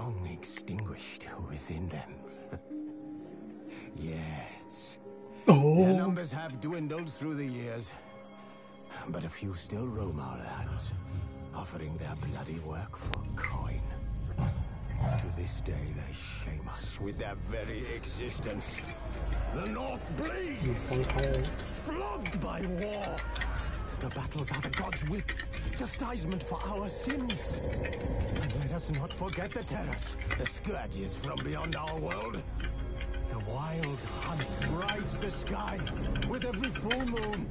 long extinguished within them. Yes. Their numbers have dwindled through the years, but a few still roam our lands, offering their bloody work for coin. To this day, they shame us with their very existence. The North bleeds, flogged by war. The battles are the gods' whip, chastisement for our sins. And let us not forget the terrors, the scourges from beyond our world. The wild hunt brights the sky with every full moon.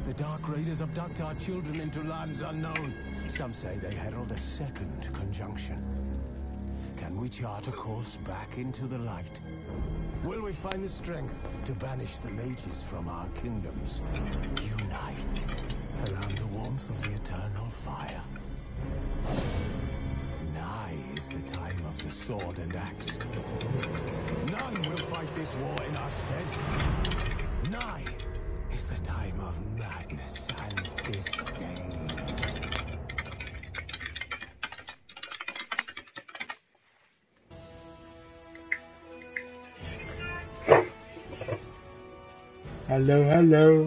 The dark raiders abduct our children into lands unknown. Some say they herald a second conjunction. Can we chart a course back into the light? Will we find the strength to banish the mages from our kingdoms? Unite around the warmth of the eternal fire. Nigh is the time of the sword and axe. None will fight this war in our stead. Nigh is the time of madness and disdain. Hello, hello.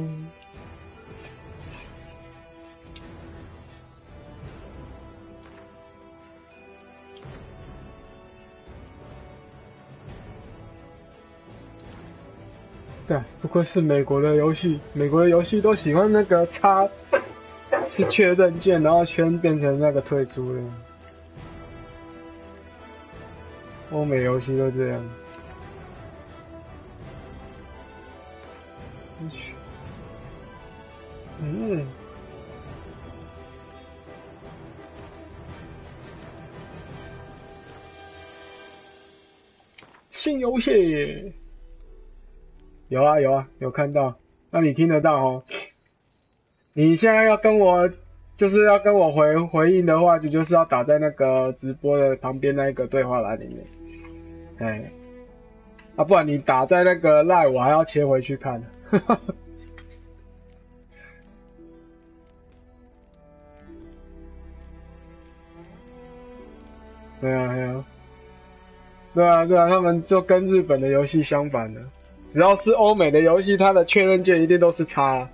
对，不愧是美国的游戏，美国的游戏都喜欢那个叉是确认键，然后圈变成那个退出的。欧美游戏都这样。嗯。新游戏。有啊有啊有看到，那你听得到哦？你现在要跟我，就是要跟我回应的话，就是要打在那个直播的旁边那个对话栏里面。哎，啊，不然你打在那个 live， 我还要切回去看。对啊对啊，对啊对啊，他们就跟日本的游戏相反的。只要是欧美的游戏，它的确认键一定都是叉。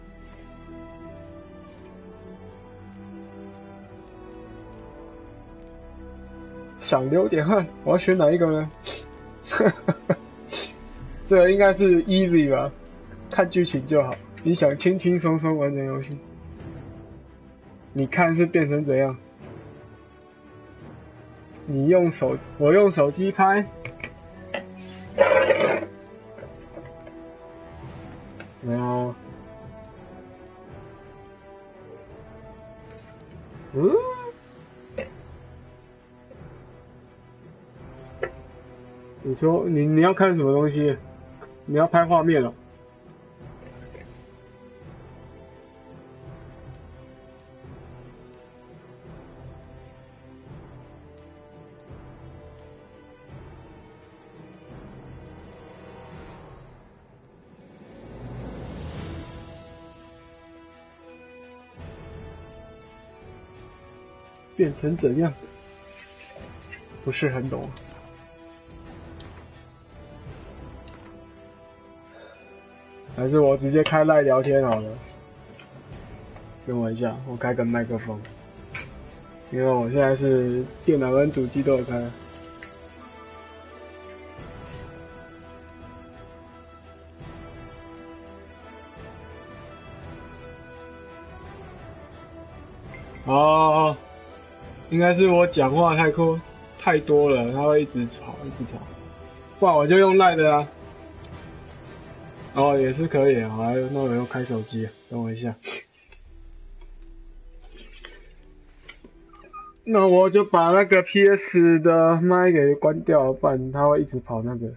想流点汗，我要选哪一个呢？这个应该是 easy 吧，看剧情就好。你想轻轻松松完成游戏，你看是变成怎样？你用手，我用手机拍。然后，你说你要看什么东西？你要拍画面了。变成怎样？不是很懂。还是我直接开赖聊天好了。等我一下，我开个麦克风，因为我现在是电脑跟主机都有开。哦，应该是我讲话太多了，它会一直跑，不然我就用赖的啊。哦，也是可以啊，好，那我又开手机，等我一下。那我就把那个 PS 的麦给关掉，不然它会一直跑那个。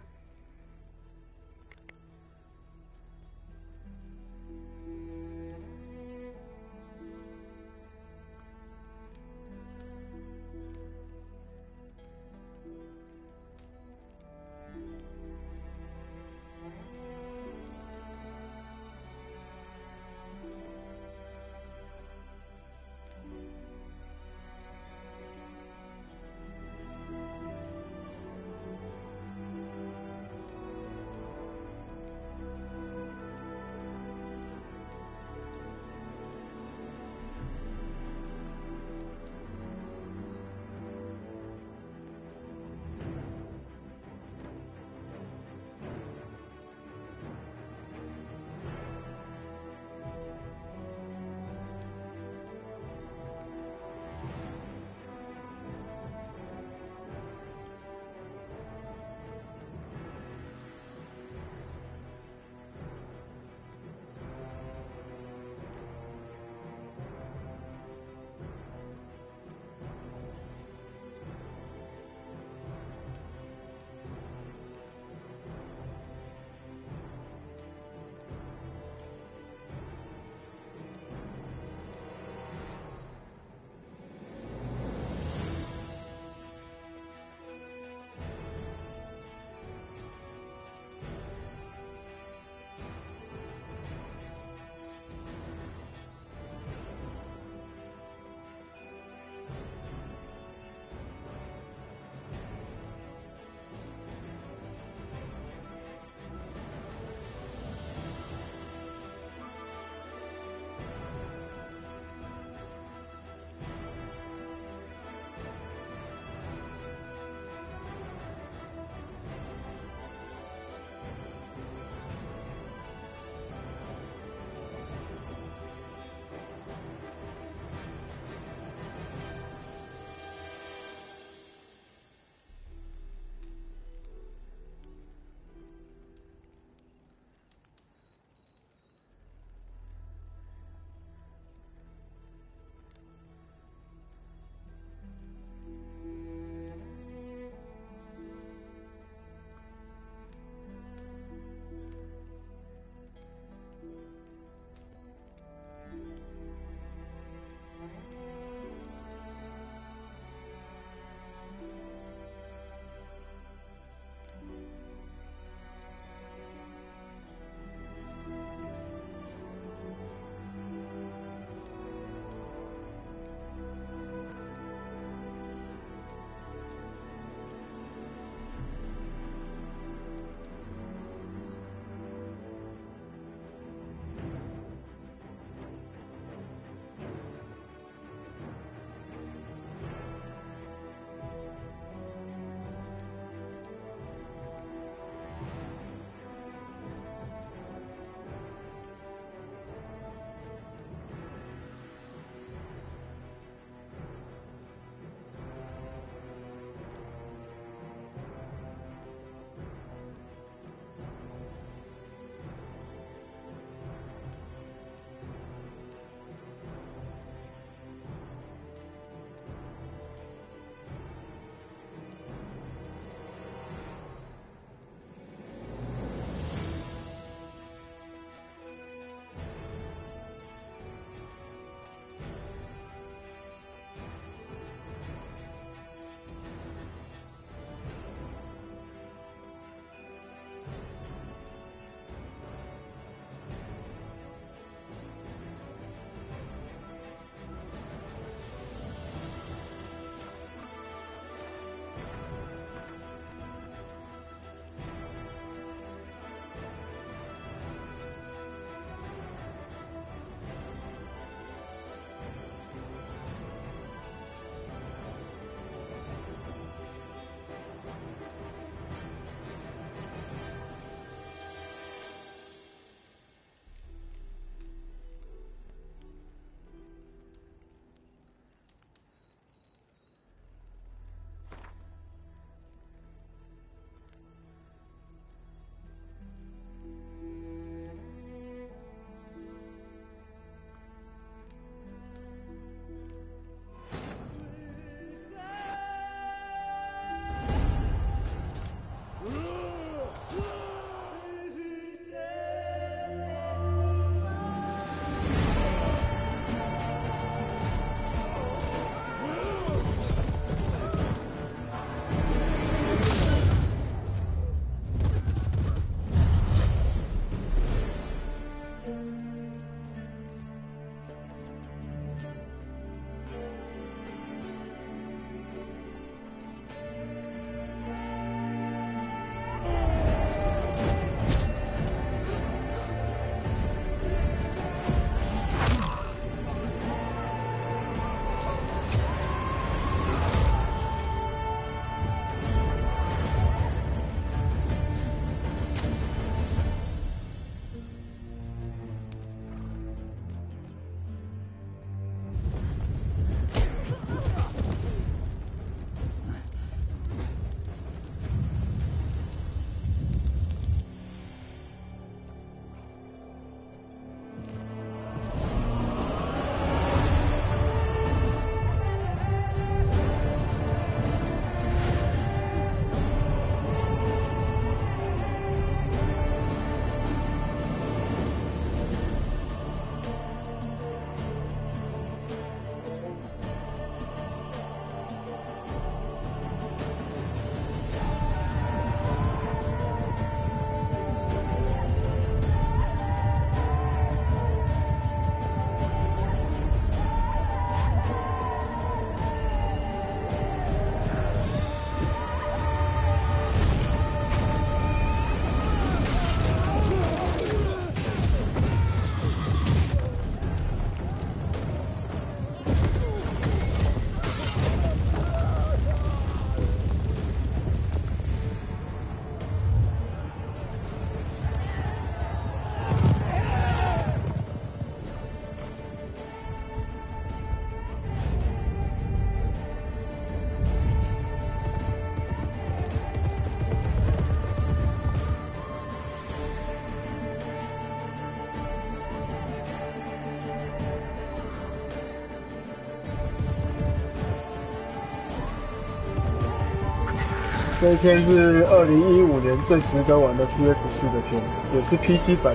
这一天是2015年最值得玩的 PS4 的天，也是 PC 版，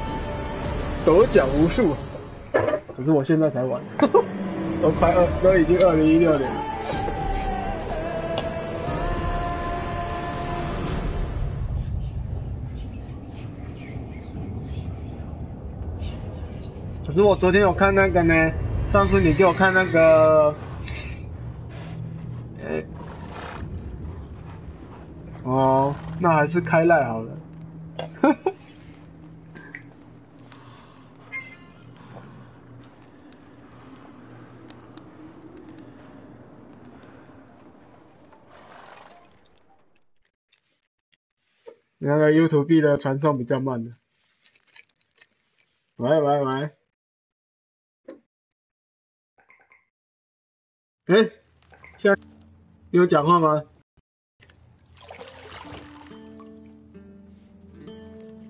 得奖无数。可是我现在才玩，都已经2016年了。可是我昨天有看那个呢，上次你给我看那个，哦，那还是开赖好了。那个 YouTube 的传送比较慢的。喂，现在你有讲话吗？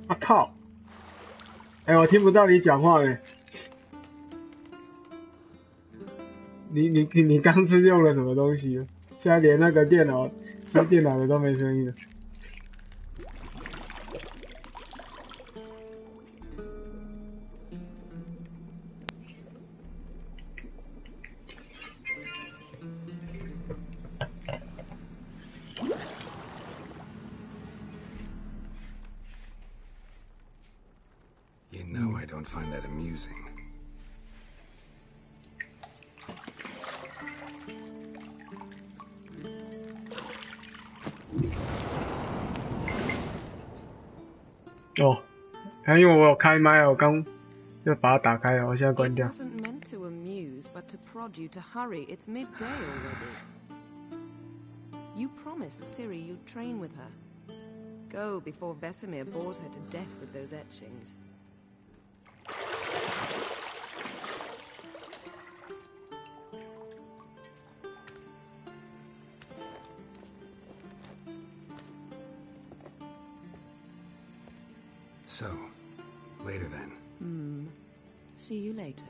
啊靠！我听不到你讲话嘞。你刚是用了什么东西？现在连那个电脑的都没声音了。You know I don't find that amusing. Oh, 因为我有开麦，我刚就把它打开了，我现在关掉。 It wasn't meant to amuse, but to prod you to hurry. It's midday already. You promised Ciri you'd train with her. Go before Vesemir bores her to death with those etchings. So, later then. See you later.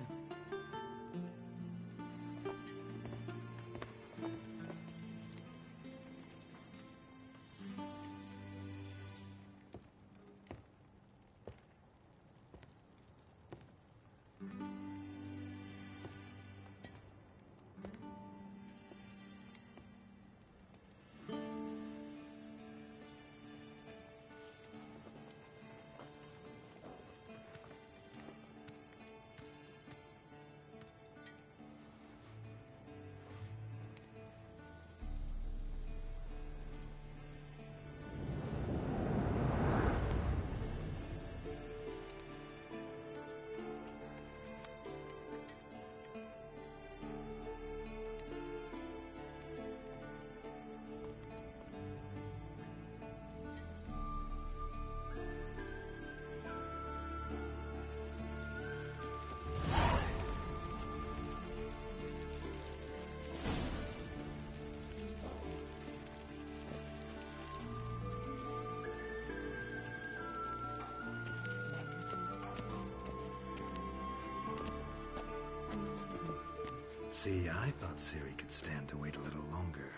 See, I thought Ciri could stand to wait a little longer.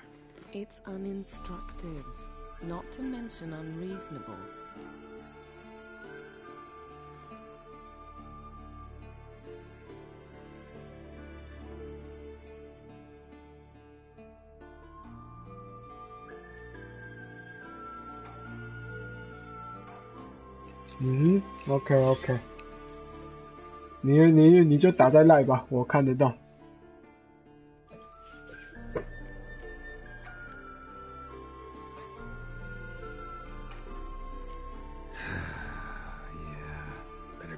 It's uninstructive, not to mention unreasonable. OK， 你就打在赖吧，我看得到。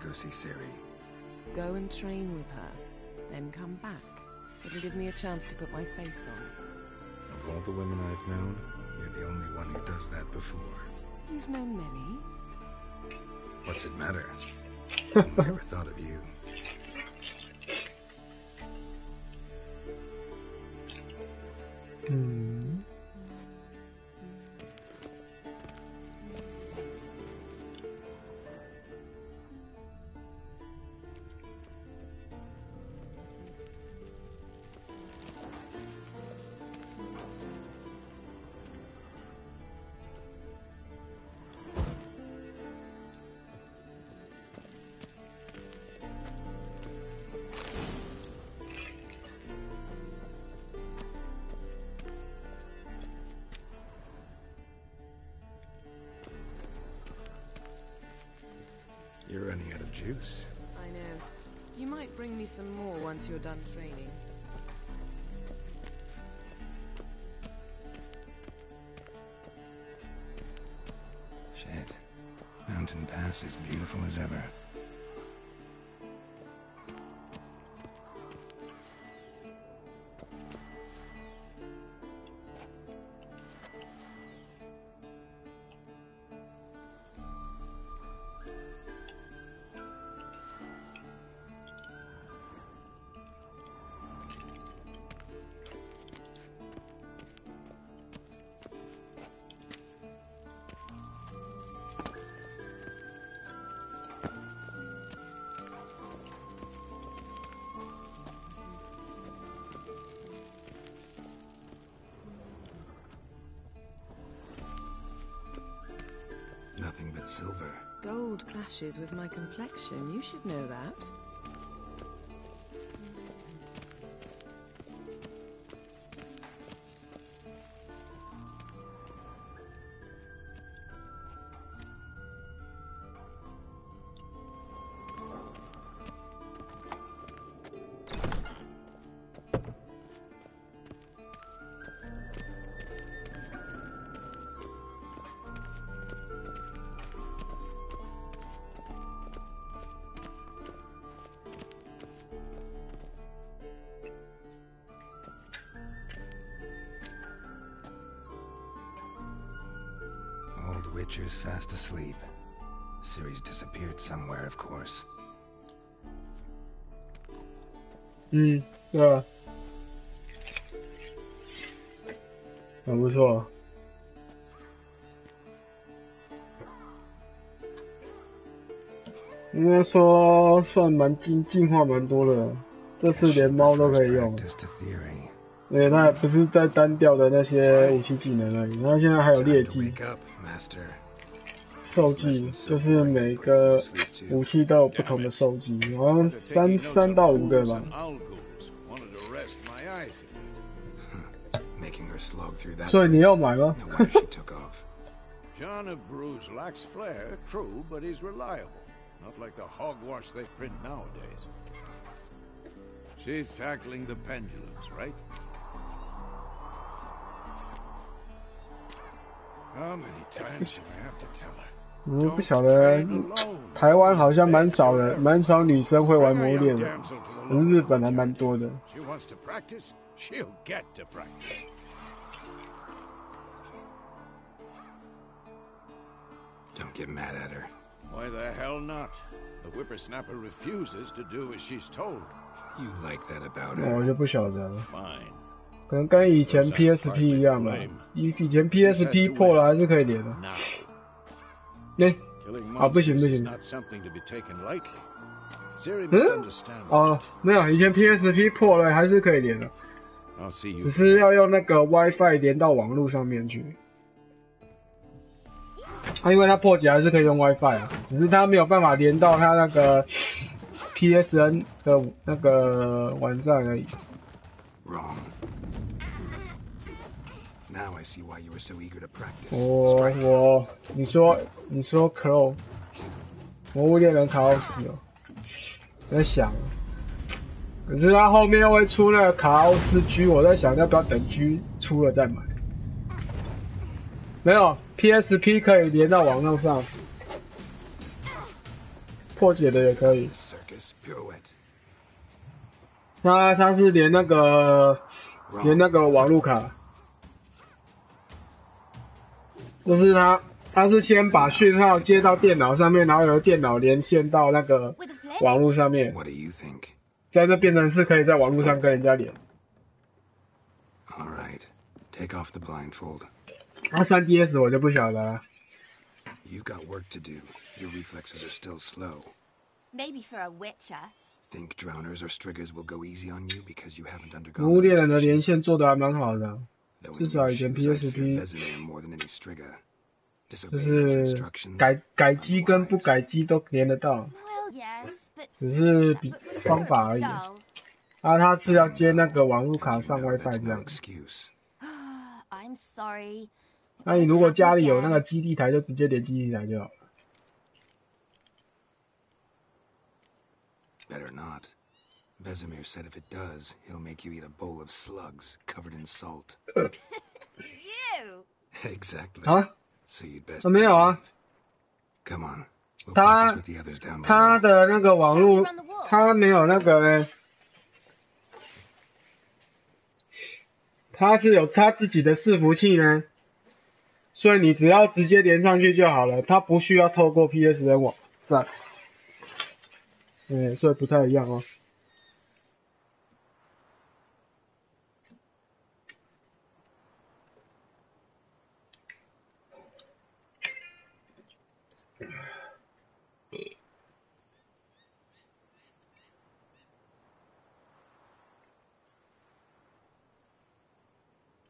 Go see Ciri. Go and train with her, then come back. It'll give me a chance to put my face on. Of all the women I've known, you're the only one who does that before. You've known many. What's it matter? I never thought of you. You're running out of juice. I know. You might bring me some more once you're done training. Shit. Mountain Pass is beautiful as ever. Nothing but silver. Gold clashes with my complexion. You should know that. Old Witcher's fast asleep. Ciri's disappeared somewhere, of course. 对啊，很不错。应该说算进化蛮多的，这次连猫都可以用。因为它还不是在单调的那些武器技能而已，它现在还有劣技、受技，就是每个武器都有不同的受技，好像3到5个吧。所以你要买吗John of Bruges lacks flair, true, but he's reliable. Not like the hogwash they print nowadays. She's tackling the pendulums, right? How many times do I have to tell her? 我不晓得，台湾好像蛮少女生会玩魔猎的，可是日本还蛮多的。She wants to practice, she'll get to practice. Don't get mad at her. Why the hell not? The whippersnapper refuses to do as she's told. You like that about 我 her? 就不晓得了， Fine. 可能跟以前 PSP 一样吧。以前 PSP 破了还是可以连的。 Now, 啊，不行不行。 not something to be taken lightly. Ciri must understand 哦，没有，以前 PSP 破了还是可以连的， I'll see you. 只是要用那个 WiFi 连到网络上面去。因为它破解还是可以用 WiFi 啊，只是它没有办法连到它那个 PSN 的那个网站而已。 Wrong. Now I see why you were so eager to practice. 你说 Crow， 魔物猎人卡奥斯哦，我在想，可是它后面又会出那个卡奥斯 G， 我在想要不要等 G 出了再买。没有 PSP 可以连到网络上，破解的也可以。 Circus pirouette. 它是连那个网路卡，就是它是先把讯号接到电脑上面，然后由电脑连线到那个网络上面， What do you think? 在这变成是可以在网络上跟人家连。 All right. Take off the blindfold. 3DS 我就不晓得了。 You've got work to do. Your reflexes are still slow. Maybe for a witcher. Think drowners or striggers will go easy on you because you haven't 魔 undergone 物猎人的 mutations? 连线做的还蛮好的， Though 至 in 少 your 以前 shoes, I'd fear PSP Vesemir more than any strigger. 就 Disobey his 是 instructions. 改机跟不改机都连得到， Well, yes, but 只是比 but was 方法而已。 dull. 它是要接那个网络卡 And you 上 know WiFi that's 这 no 样。 excuse. I'm sorry. 那你如果家里有那个基地台，就直接连基地台就好了。Better not. Vesemir said if it does, he'll make you eat a bowl of slugs covered in salt. You! Exactly. 啊， So you'd best 没有啊， behave. Come on. We'll practice 他 with the others down 他 below. 的那个网 Shall we 络， run the walls? 他没有那个呢，他是有他自己的伺服器呢，所以你只要直接连上去就好了，他不需要透过 PSN 网站。所以不太一样哦。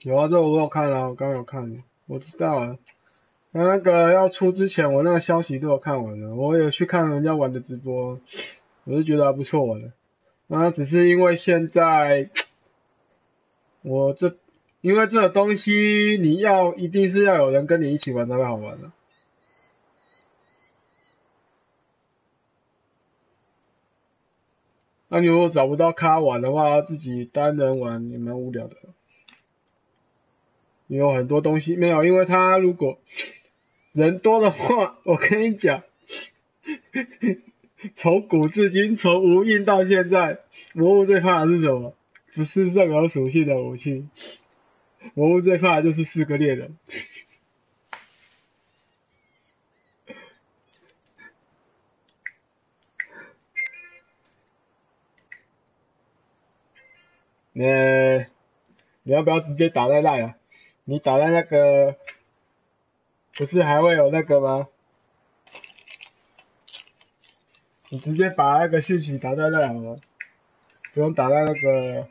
有啊，这我有看啊，我刚有看，我知道啊。那个要出之前，我那个消息都有看完了，我有去看人家玩的直播，我就觉得还不错玩的。那只是因为现在因为这个东西一定是要有人跟你一起玩才会好玩的。那你如果找不到咖玩的话，自己单人玩也蛮无聊的。有很多东西没有，因为他如果人多的话，我跟你讲，从古至今，从无印到现在，魔物最怕的是什么？不是任何属性的武器，魔物最怕的就是4个猎人。你要不要直接打在赖啊？你打在那个，不是还会有那个吗？你直接把那个讯息打在赖好了，不用打在那个。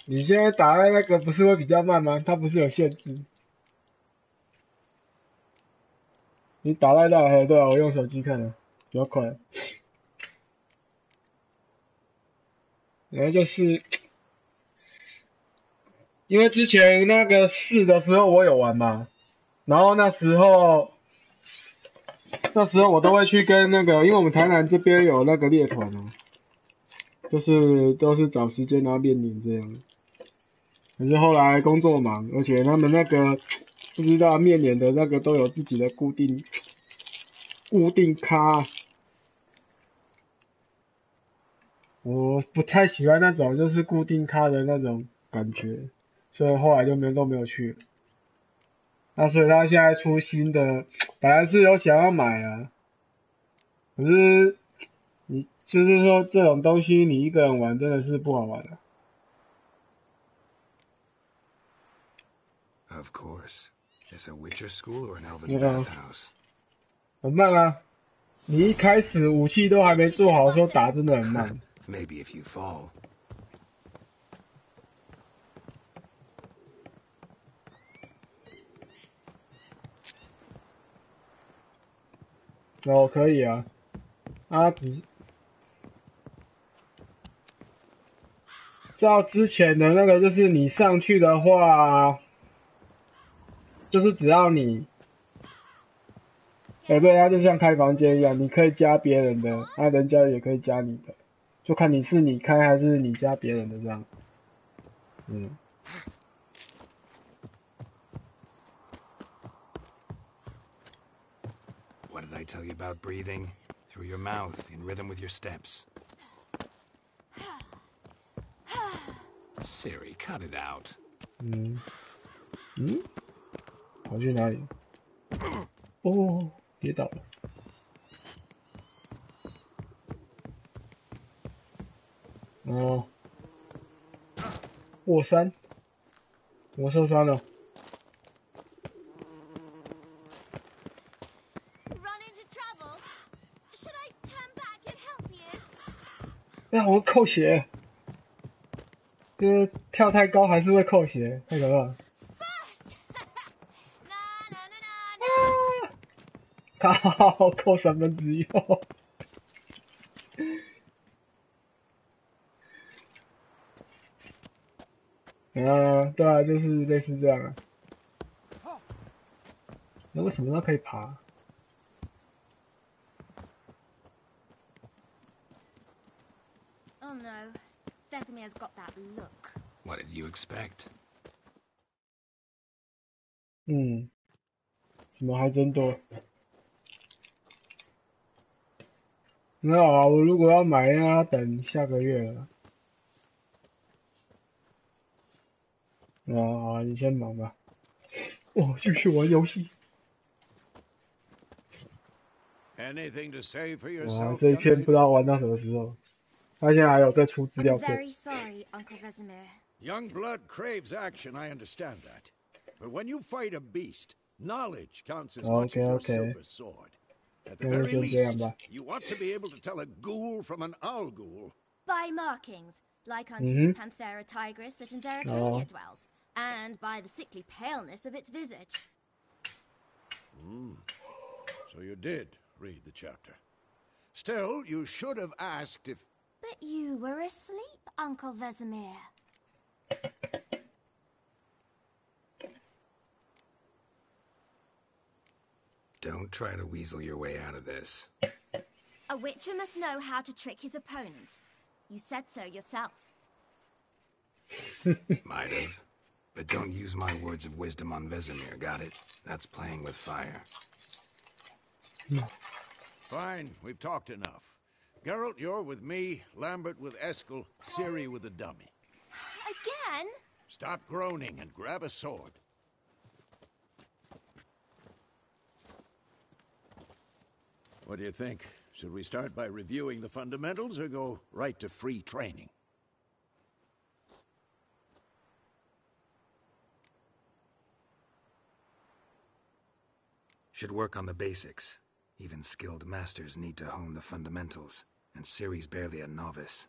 你现在打在那个不是会比较慢吗？它不是有限制。你打在赖，对啊，我用手机看的，比较快。然后就是，因为之前那个4的时候我有玩嘛，然后那时候我都会去跟那个，因为我们台南这边有那个猎团啊，就是都是找时间然后练练这样。可是后来工作忙，而且他们那个不知道面脸的那个都有自己的固定咖，我不太喜欢那种就是固定咖的那种感觉，所以后来就都没有去了。那所以他现在出新的，本来是有想要买啊，可是你就是说这种东西你一个人玩真的是不好玩的。Of course. Is a Witcher school or an elven Yeah. bathhouse? 很慢啊，你一开始武器都还没做好，说打真的很慢。Maybe if you fall. 哦，可以啊，照之前的那个，就是你上去的话，就是只要你，对，它就像开房间一样，你可以加别人的，人家也可以加你的，就看你是你开还是你加别人的这样。What did I tell you about breathing? Through your mouth, in rhythm with your steps. Siri, cut it out. 跑去哪里？哦，跌倒了。哦，过山，我受伤了。哎，我扣血，就是跳太高还是会扣血，太可怕了。靠，扣1/3。对啊，就是类似这样啊。那为什么它可以爬？ Oh no. Vesemir's got that look. What did you expect? 嗯，什么还真多。没有啊，我如果要买，要等下个月了。好，你先忙吧。我继续玩游戏。 Anything to say for 哇， yourself, 这一 young 片不 lady? 知道玩到什么时候。他现在还有在出资料 I'm 片。 very sorry, Uncle Vesemir. Young blood craves action, I understand that. But when you fight a beast, knowledge counts as much as your silver sword. At the very least, you ought to be able to tell a ghoul from an owl ghoul. By markings, like unto the Panthera tigris that in Zeracania dwells, and by the sickly paleness of its visage. So you did read the chapter. Still, you should have asked if... But you were asleep, Uncle Vesemir. Don't try to weasel your way out of this. A witcher must know how to trick his opponent. You said so yourself. Might have. But don't use my words of wisdom on Vesemir, got it? That's playing with fire. Fine, we've talked enough. Geralt, you're with me, Lambert with Eskel, Ciri with the dummy. Again? Stop groaning and grab a sword. What do you think? Should we start by reviewing the fundamentals or go right to free training? Should work on the basics. Even skilled masters need to hone the fundamentals, and Ciri's barely a novice.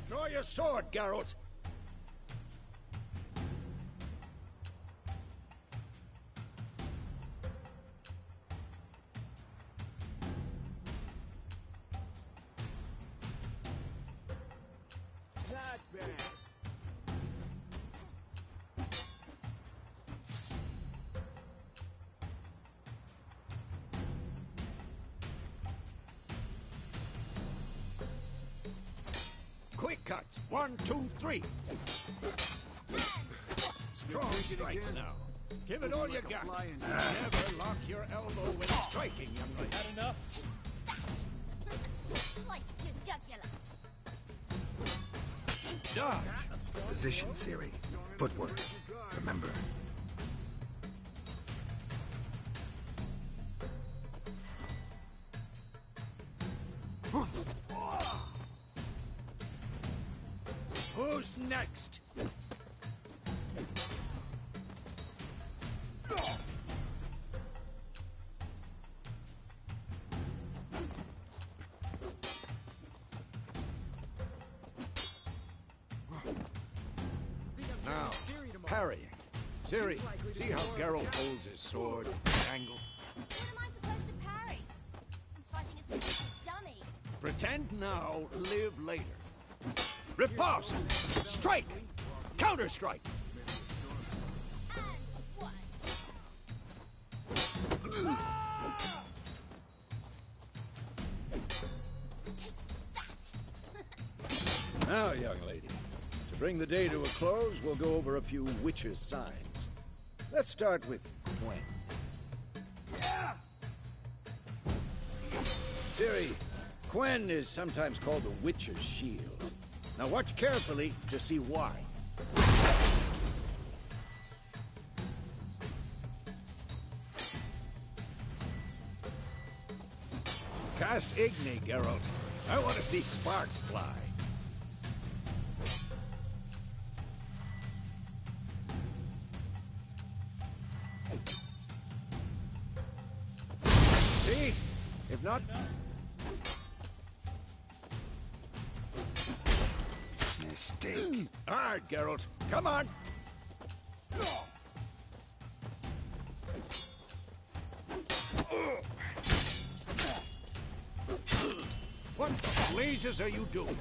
Draw your sword, Geralt! Not bad. Quick cuts. 1, 2, 3. Strong strikes now. Give it all you got. Never lock your elbow when striking, young lady. Had enough? Like your jugular. Dodge. Position, Ciri. Footwork. Remember. Who's next? Now, parrying. Ciri, see how Geralt holds his sword at an angle? What am I supposed to parry? I'm fighting a stupid dummy. Pretend now, live later. Riposte! Strike! Counter-strike! And one. Take that! Now, young lady, to bring the day to a close, we'll go over a few witches' signs. Let's start with Gwen. Ciri, Gwen is sometimes called the witch's shield. Now watch carefully to see why. Cast Igni, Geralt. I want to see sparks fly. See? If not... Mistake. Hard, Geralt. Come on. What the blazes are you doing?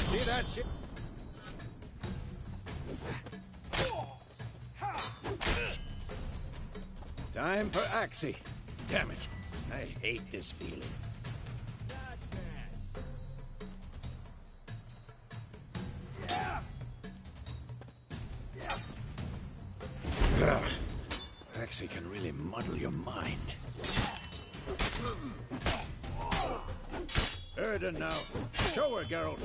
See that shit? Time for Axie. Damn it. I hate this feeling. Axie can really muddle your mind. Heard her now. Show her, Geralt.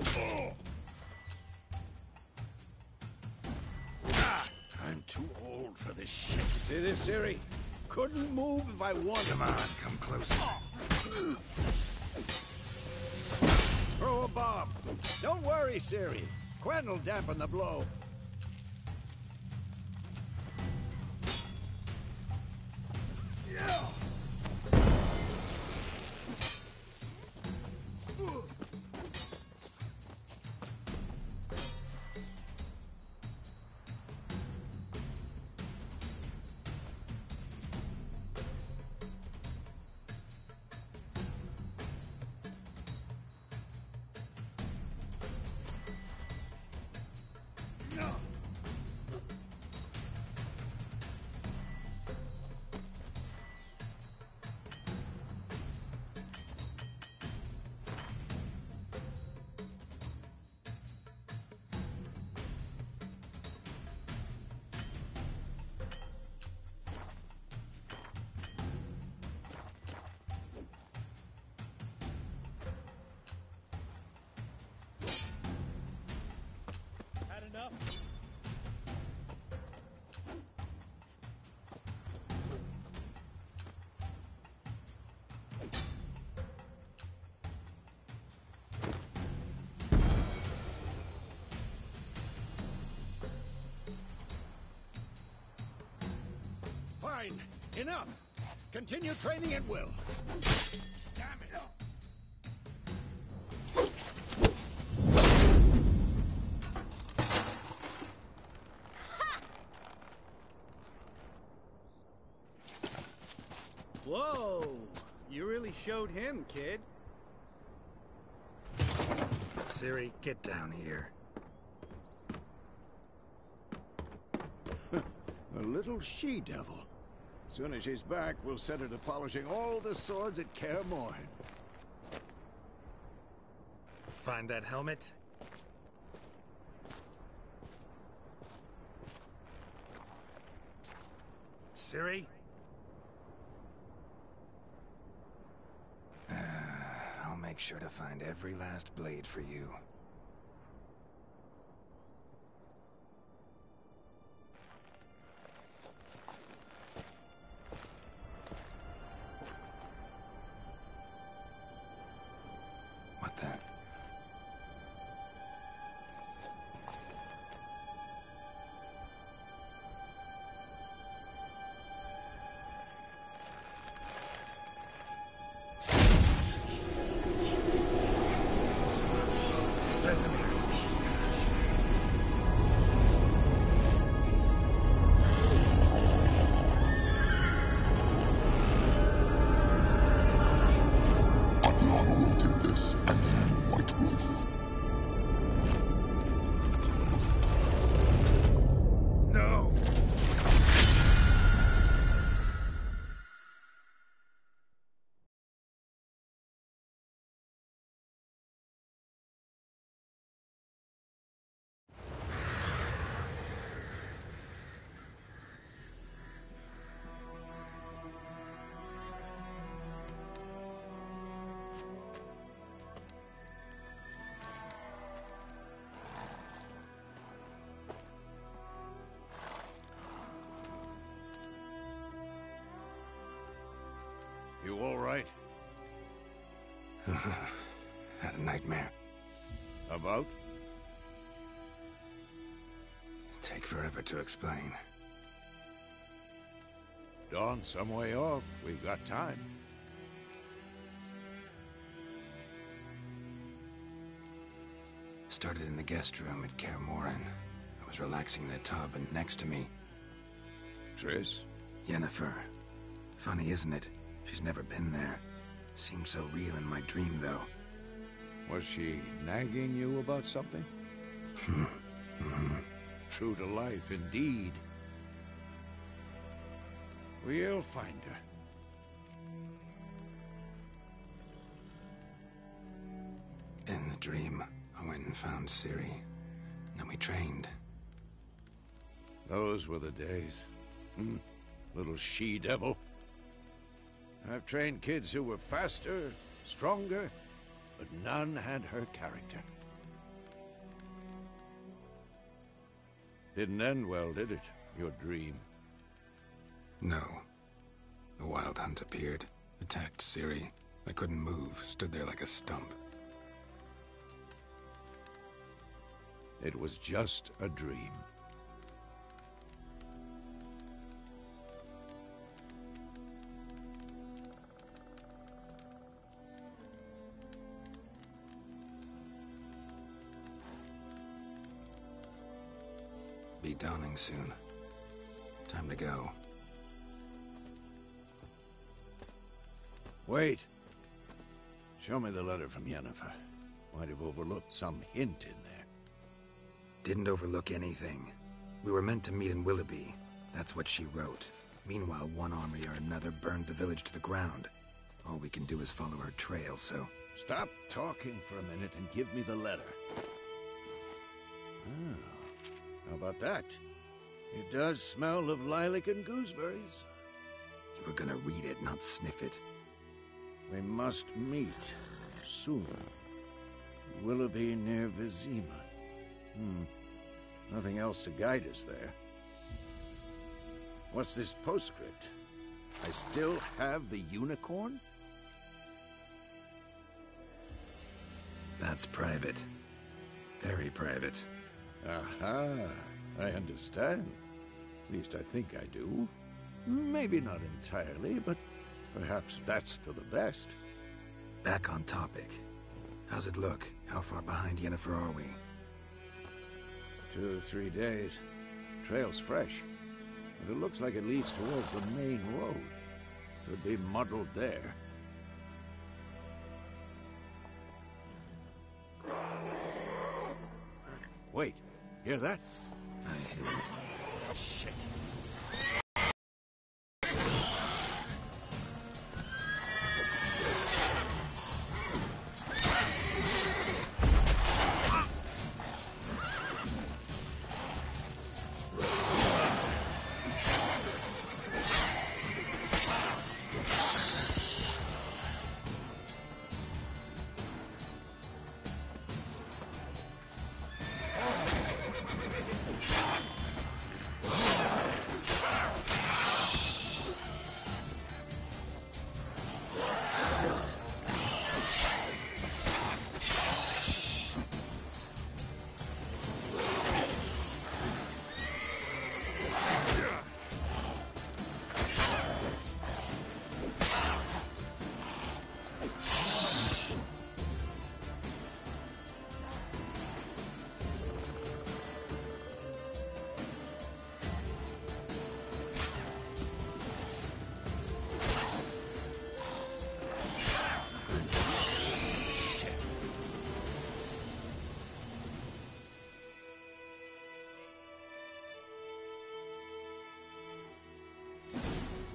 I'm too old for this shit. See this, Ciri? Couldn't move if I wanted. Come on, come closer. Throw a bomb. Don't worry, Ciri. Quen will dampen the blow. Fine. Enough. Continue training at will. Damn it. Whoa! You really showed him, kid. Ciri, get down here. A little she-devil. Soon as she's back, we'll set her to polishing all the swords at Kaer Morhen. Find that helmet? Ciri? I'll make sure to find every last blade for you. What the? You all right? Had a nightmare. About? Take forever to explain. Dawn's some way off. We've got time. started in the guest room at Kaer Morhen. I was relaxing in a tub, and next to me... Triss? Yennefer. Funny, isn't it? She's never been there. Seemed so real in my dream, though. Was she nagging you about something? True to life, indeed. We'll find her. In the dream, I went and found Ciri. Then we trained. Those were the days. Little she-devil. I've trained kids who were faster, stronger, but none had her character. Didn't end well, did it? Your dream? No. The Wild Hunt appeared, attacked Ciri. I couldn't move, stood there like a stump. It was just a dream. Be dawning soon. Time to go. Wait. Show me the letter from Yennefer. Might have overlooked some hint in there. Didn't overlook anything. We were meant to meet in Willoughby. That's what she wrote. Meanwhile, one army or another burned the village to the ground. All we can do is follow her trail, so... Stop talking for a minute and give me the letter. How about that? It does smell of lilac and gooseberries. You were gonna read it, not sniff it. We must meet soon. Willoughby near Vizima. Nothing else to guide us there. What's this postscript? I still have the unicorn? That's private. Very private. Aha, I understand. At least I think I do. Maybe not entirely, but perhaps that's for the best. Back on topic. How's it look? How far behind Yennefer are we? 2 or 3 days. Trail's fresh, but it looks like it leads towards the main road. Could be muddled there. Wait, hear that? I hear it. Shit.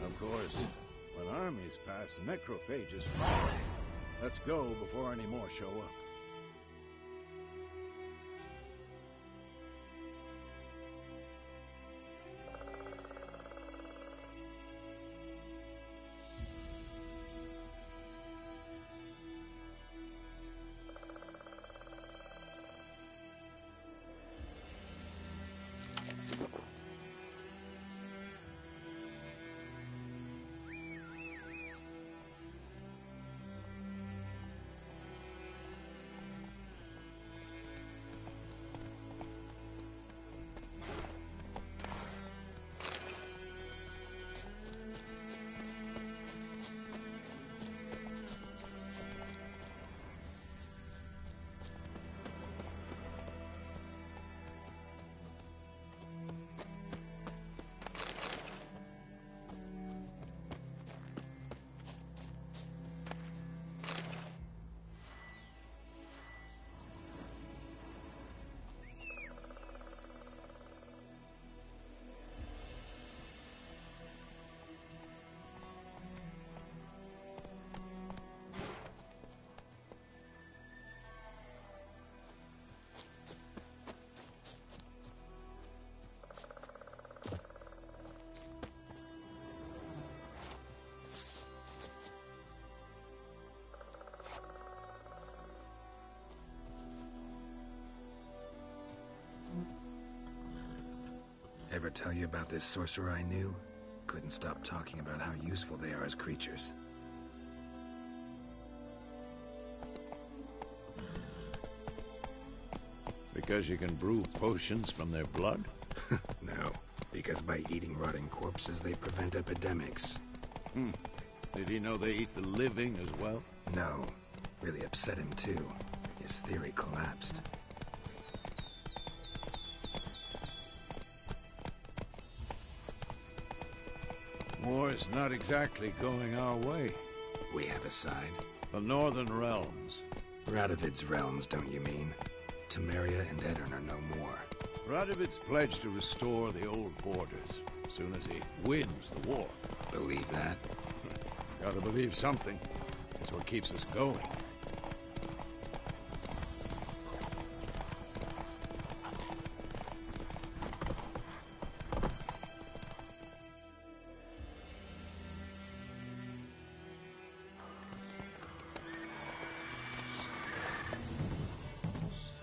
Of course, when armies pass, necrophages follow. Let's go before any more show up. ever tell you about this sorcerer I knew? Couldn't stop talking about how useful they are as creatures. Because you can brew potions from their blood? No, because by eating rotting corpses, they prevent epidemics. Did he know they eat the living as well? No. Really upset him, too. His theory collapsed. War's not exactly going our way. We have a side. The Northern Realms. Radovid's realms, don't you mean? Temeria and Edirn are no more. Radovid's pledged to restore the old borders as soon as he wins the war. Believe that? Gotta believe something. It's what keeps us going.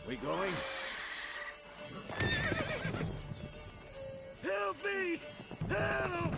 We going? Help me! Help!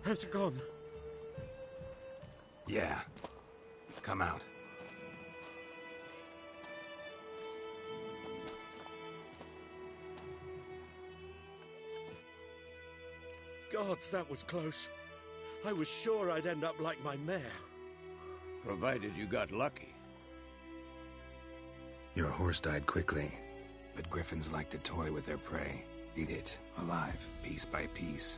Has it gone? Yeah. Come out. Gods, that was close. I was sure I'd end up like my mare. Provided you got lucky. Your horse died quickly, but griffins like to toy with their prey. Eat it, alive, piece by piece.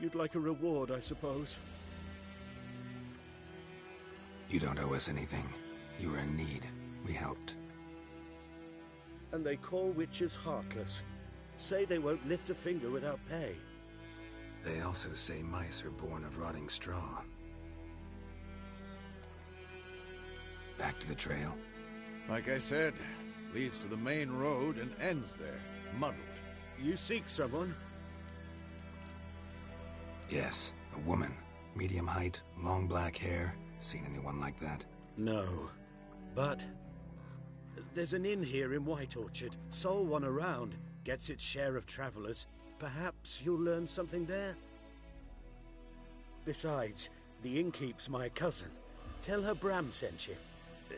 You'd like a reward, I suppose. You don't owe us anything. You were in need. We helped. And they call witches heartless. Say they won't lift a finger without pay. They also say mice are born of rotting straw. Back to the trail? Like I said, leads to the main road and ends there, muddled. You seek someone? Yes, a woman. Medium height, long black hair. Seen anyone like that? No. But there's an inn here in White Orchard. Sole one around. Gets its share of travelers. Perhaps you'll learn something there? Besides, the innkeep's my cousin. Tell her Bram sent you.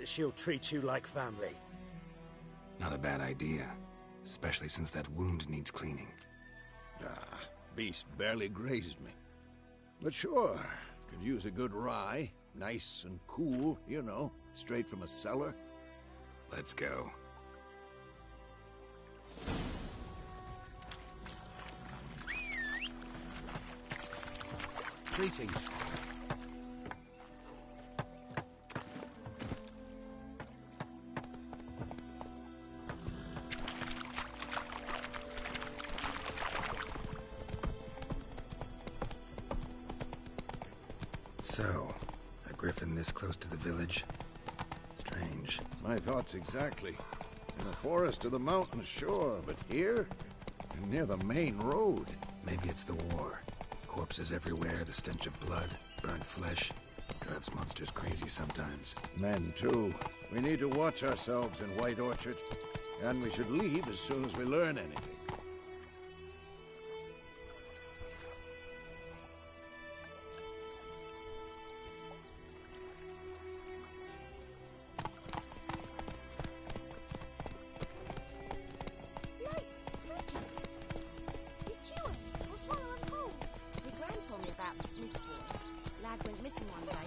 She'll treat you like family. Not a bad idea. Especially since that wound needs cleaning. Beast barely grazed me. But sure, could use a good rye. Nice and cool, you know, straight from a cellar. Let's go. Greetings. So, a griffin this close to the village? Strange. My thoughts exactly. In the forest or the mountains, sure, but here? Near the main road. Maybe it's the war. Corpses everywhere, the stench of blood, burnt flesh. Drives monsters crazy sometimes. Men, too. We need to watch ourselves in White Orchard. And we should leave as soon as we learn anything. Lad went missing one day.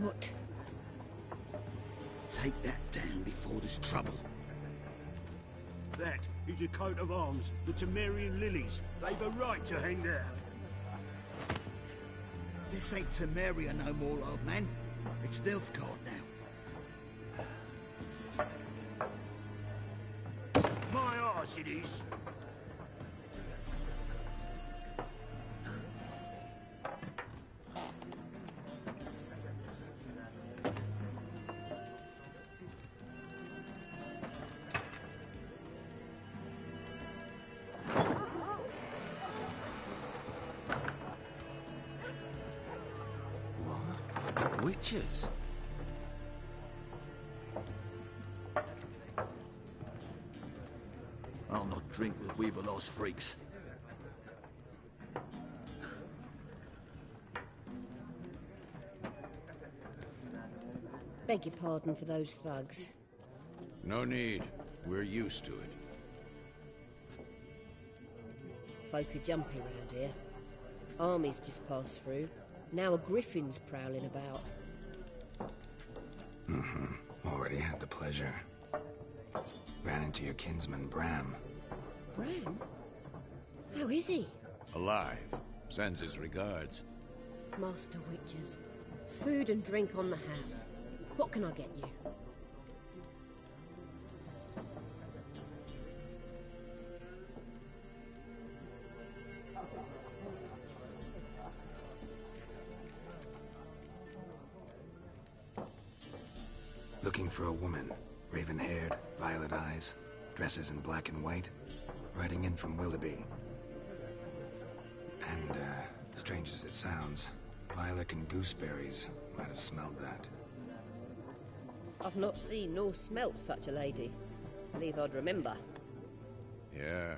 What? Take that down before there's trouble. That is a coat of arms, the Temerian lilies. They've a right to hang there. This ain't Temeria no more, old man. It's Nilfgaard now. My arse it is. Witches? I'll not drink with Weaverlaw's freaks. Beg your pardon for those thugs. No need. We're used to it. Folk are jumpy round here. Armies just passed through. Now a griffin's prowling about. Already had the pleasure. Ran into your kinsman, Bram. Bram? How is he? Alive. Sends his regards. Master Witches. Food and drink on the house. What can I get you? Looking for a woman. Raven-haired, violet eyes, dresses in black and white. Riding in from Willoughby. And, strange as it sounds, lilac and gooseberries might have smelled that. I've not seen nor smelt such a lady. Believe I'd remember. Yeah,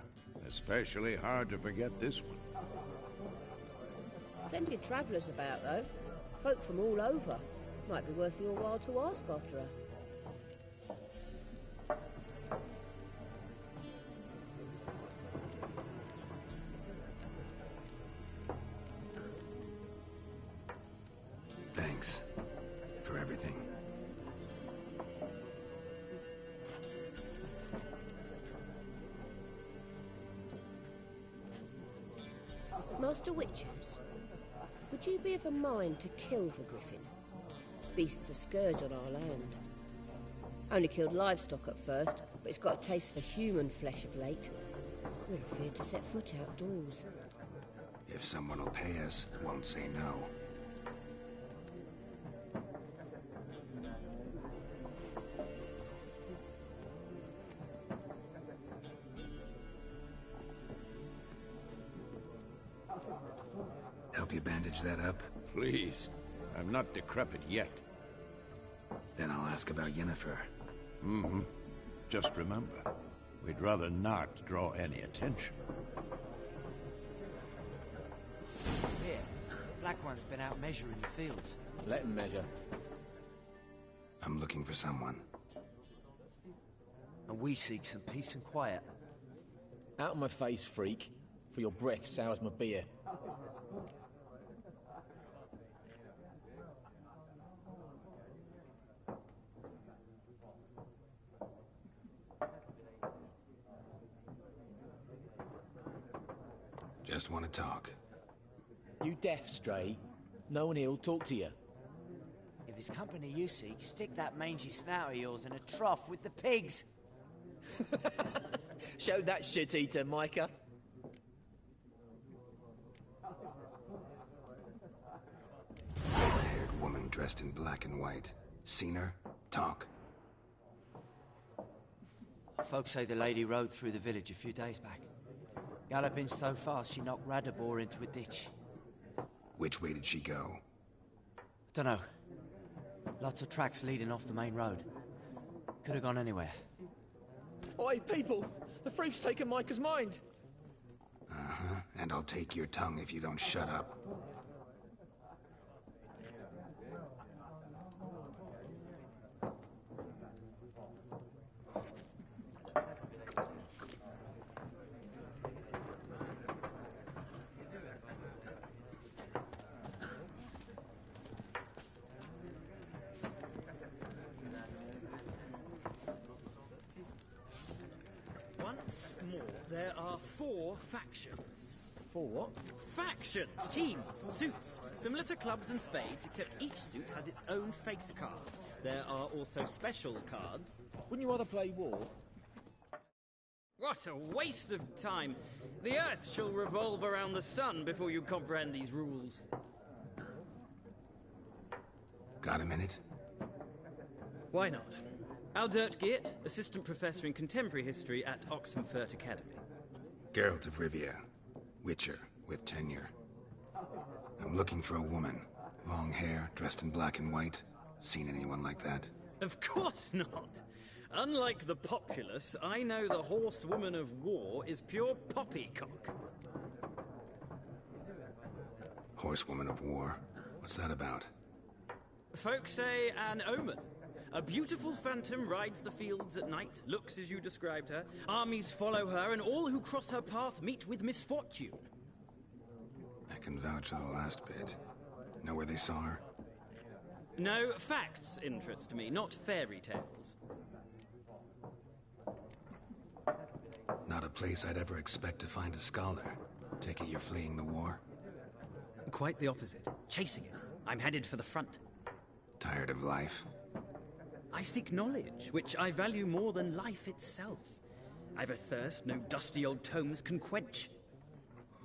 especially hard to forget this one. Plenty of travellers about, though. Folk from all over. Might be worth your while to ask after her. Thanks for everything. Master Witches, would you be of a mind to kill the griffin? Beast's a scourge on our land. Only killed livestock at first, but it's got a taste for human flesh of late. We're afraid to set foot outdoors. If someone will pay us, won't say no. Help you bandage that up? Please. I'm not decrepit yet. Then I'll ask about Yennefer. Just remember, we'd rather not draw any attention. Here, Black One's been out measuring the fields. Let him measure. I'm looking for someone. And we seek some peace and quiet. Out of my face, freak. For your breath sours my beer. Just want to talk. You deaf, Stray? No one here'll talk to you. If it's company you seek, stick that mangy snout of yours in a trough with the pigs. Show that shit-eater, Micah. Red-haired woman dressed in black and white. Seen her? Talk. Folks say the lady rode through the village a few days back. Galloping so fast she knocked Radabor into a ditch. Which way did she go? Dunno. Lots of tracks leading off the main road. Could have gone anywhere. Oi, people! The freak's taken Micah's mind! Uh-huh, and I'll take your tongue if you don't shut up. What's more, there are 4 factions. 4 what? Factions! Teams! Suits! Similar to clubs and spades, except each suit has its own face cards. There are also special cards. Wouldn't you rather play war? What a waste of time! The Earth shall revolve around the sun before you comprehend these rules. Got a minute? Why not? Aldert Geert, Assistant Professor in Contemporary History at Oxenfurt Academy. Geralt of Rivia, Witcher, with tenure. I'm looking for a woman. Long hair, dressed in black and white. Seen anyone like that? Of course not! Unlike the populace, I know the horsewoman of war is pure poppycock. Horsewoman of war? What's that about? Folk say an omen. A beautiful phantom rides the fields at night, looks as you described her. Armies follow her, and all who cross her path meet with misfortune. I can vouch for the last bit. Know where they saw her? No, facts interest me, not fairy tales. Not a place I'd ever expect to find a scholar. Take it you're fleeing the war? Quite the opposite. Chasing it. I'm headed for the front. Tired of life? I seek knowledge, which I value more than life itself. I've a thirst no dusty old tomes can quench.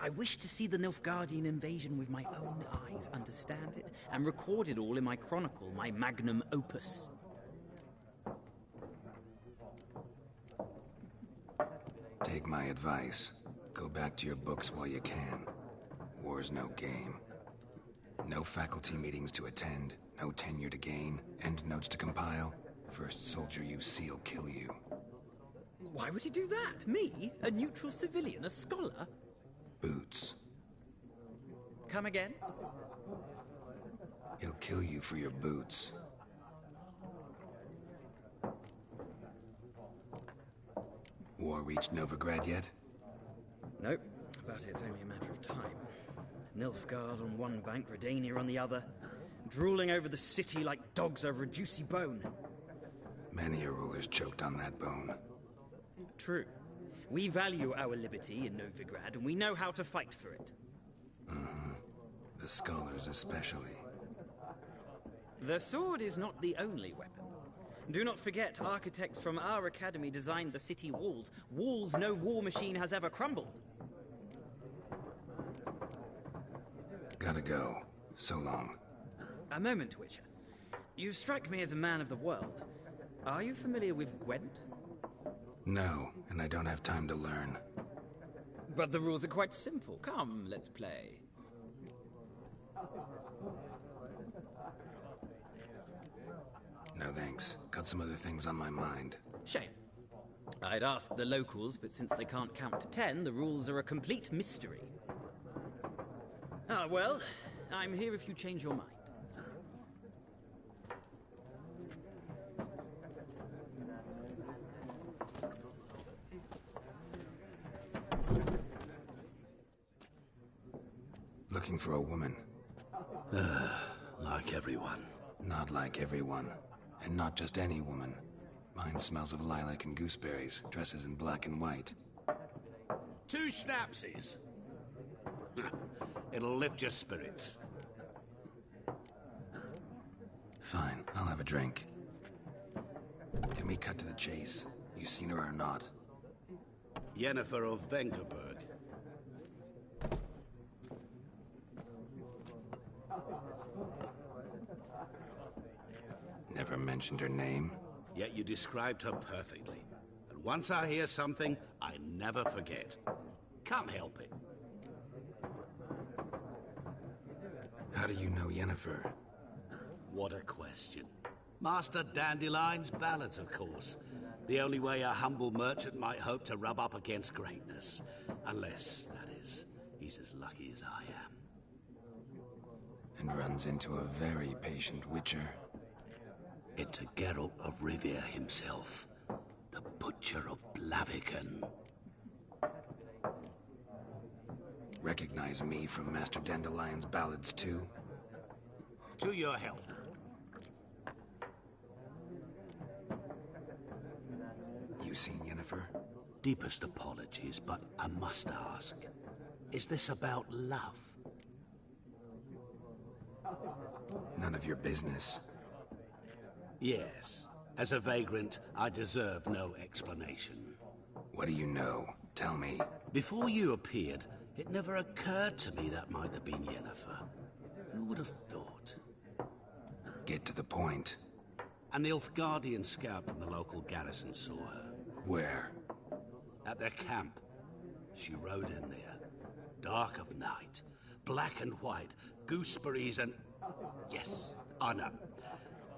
I wish to see the Nilfgaardian invasion with my own eyes, understand it, and record it all in my chronicle, my magnum opus. Take my advice. Go back to your books while you can. War's no game. No faculty meetings to attend, no tenure to gain, endnotes to compile. First soldier you see'll kill you. Why would he do that? Me? A neutral civilian? A scholar? Boots. Come again? He'll kill you for your boots. War reached Novigrad yet? Nope, but it's only a matter of time. Nilfgaard on one bank, Redania on the other, drooling over the city like dogs over a juicy bone. Many a ruler's choked on that bone. True. We value our liberty in Novigrad, and we know how to fight for it. The scholars especially. The sword is not the only weapon. Do not forget, architects from our academy designed the city walls. Walls no war machine has ever crumbled. Gotta go. So long. A moment, Witcher. You strike me as a man of the world. Are you familiar with Gwent? No, and I don't have time to learn. But the rules are quite simple. Come, let's play. No thanks. Got some other things on my mind. Shame. I'd ask the locals, but since they can't count to 10, the rules are a complete mystery. Ah, well, I'm here if you change your mind. Looking for a woman. Like everyone. Not like everyone. And not just any woman. Mine smells of lilac and gooseberries, dresses in black and white. 2 schnapsies. It'll lift your spirits. Fine, I'll have a drink. Can we cut to the chase? You seen her or not? Yennefer of Vengerberg. Never mentioned her name. Yet you described her perfectly. And once I hear something, I never forget. Can't help it. How do you know Yennefer? What a question. Master Dandelion's ballads, of course. The only way a humble merchant might hope to rub up against greatness. Unless, that is, he's as lucky as I am. And runs into a very patient witcher. It's a Geralt of Rivia himself. The Butcher of Blaviken. Recognize me from Master Dandelion's ballads, too? To your health. You seen Yennefer? Deepest apologies, but I must ask. Is this about love? None of your business. Yes. As a vagrant, I deserve no explanation. What do you know? Tell me. Before you appeared, it never occurred to me that might have been Yennefer. Who would have thought? Get to the point. An Nilfgaardian scout from the local garrison saw her. Where? At their camp. She rode in there. Dark of night. Black and white. Gooseberries and... Yes, I know.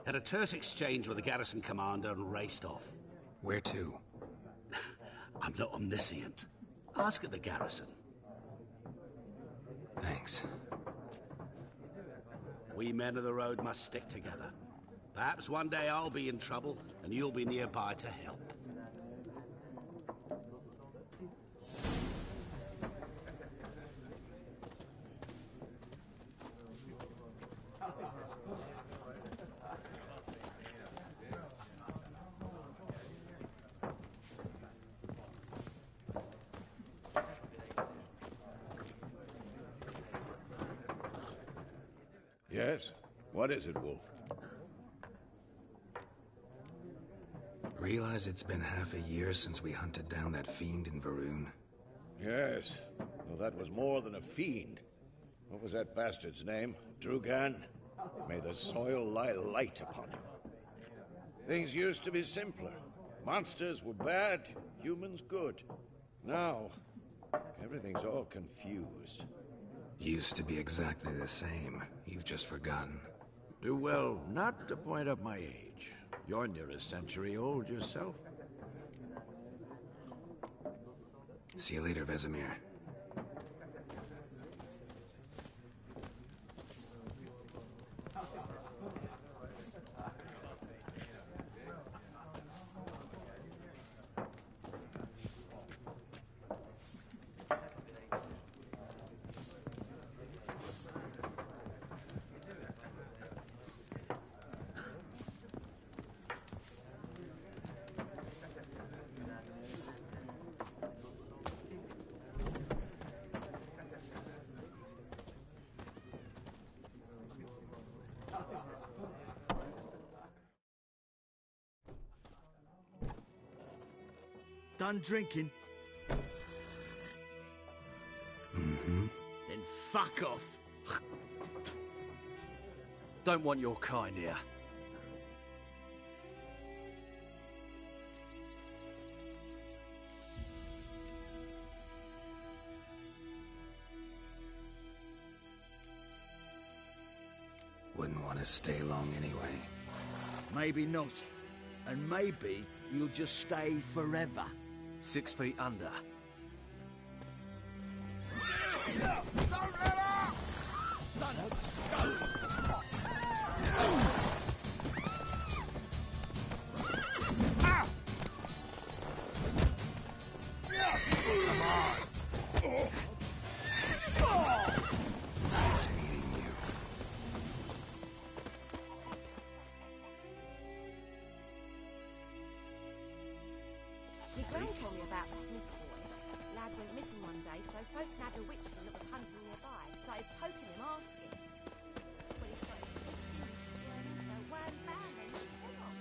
Had a terse exchange with the garrison commander and raced off. Where to? I'm not omniscient. Ask at the garrison. Thanks. We men of the road must stick together. Perhaps one day I'll be in trouble and you'll be nearby to help. Yes? What is it, Wolf? Realize it's been half a year since we hunted down that fiend in Varun? Yes. Well, that was more than a fiend. What was that bastard's name? Drugan? May the soil lie light upon him. Things used to be simpler. Monsters were bad, humans good. Now, everything's all confused. Used to be exactly the same. You've just forgotten. Do well not to point up my age. You're near a century old yourself. See you later, Vesemir. Done drinking? Mm-hmm. Then fuck off. Don't want your kind here. Wouldn't want to stay long anyway. Maybe not. And maybe you'll just stay forever. 6 feet under. Don't let up! Son of go! Come on! Nice meeting you. My gran told me about the Smith boy. Lad went missing one day, so folk nabbed a witchman that was hunting nearby. Started poking him, asking. When he started twisting and squirming, so wham bam, they knocked his head off.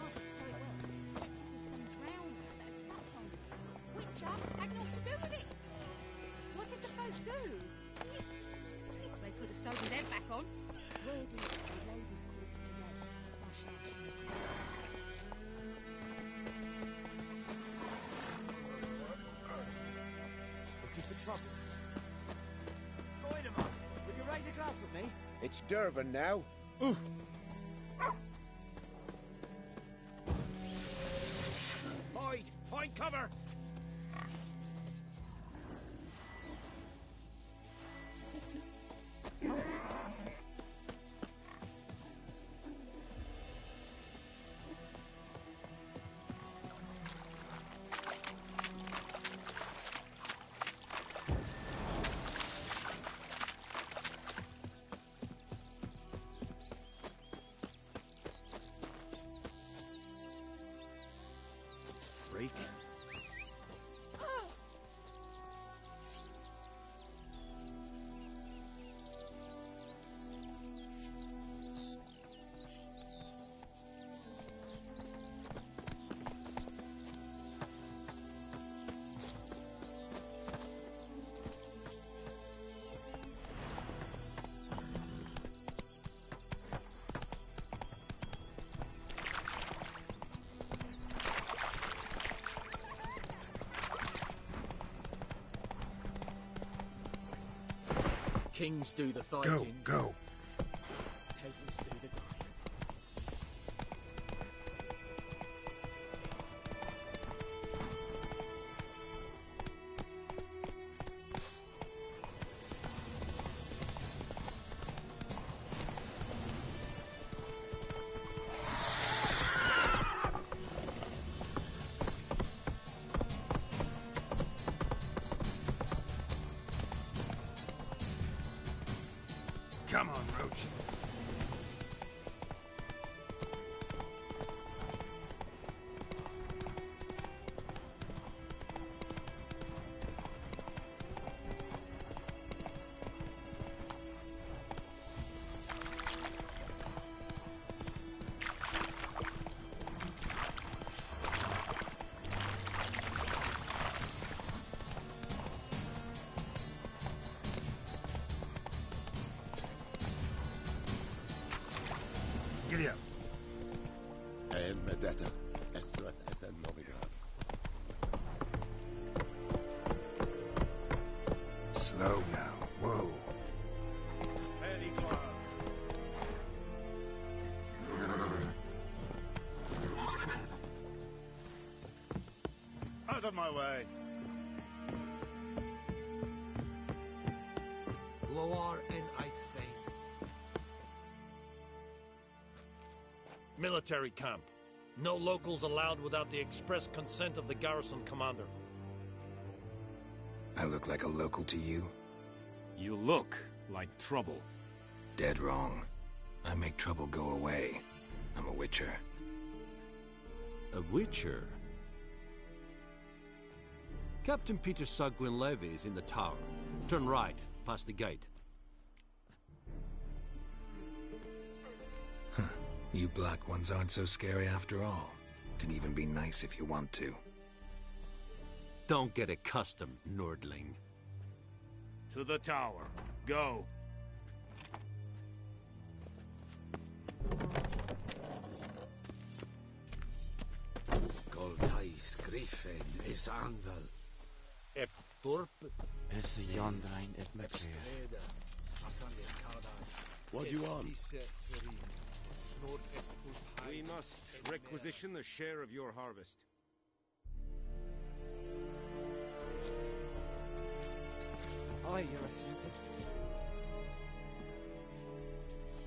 Oh, so it was. Except it was some drowned lad that had sat on him. Witcher had naught to do with it. What did the folk do? They put a sewn his head back on. Word is, they laid his corpse to rest. Hush, hush. For trouble. Boydemar, would you raise a glass with me? It's Dervin now. Boyd, find cover! Freak. Kings do the fighting. Go. Peasants do the dying. Come on, Roach. Giddy up. Slow now. Whoa. Very close. Out of my way. Lower and I think. Military camp. No locals allowed without the express consent of the garrison commander. I look like a local to you? You look like trouble. Dead wrong. I make trouble go away. I'm a witcher. A witcher? Captain Peter Sagwin Levy is in the tower. Turn right, past the gate. Huh. You black ones aren't so scary after all. Can even be nice if you want to. Don't get accustomed, Nordling. To the tower. Go. Goltais Griffin is Anvel. Epturp. Es Yondrain et Mekir. What do you want? We must requisition a share of your harvest. Aye, Your Excellency.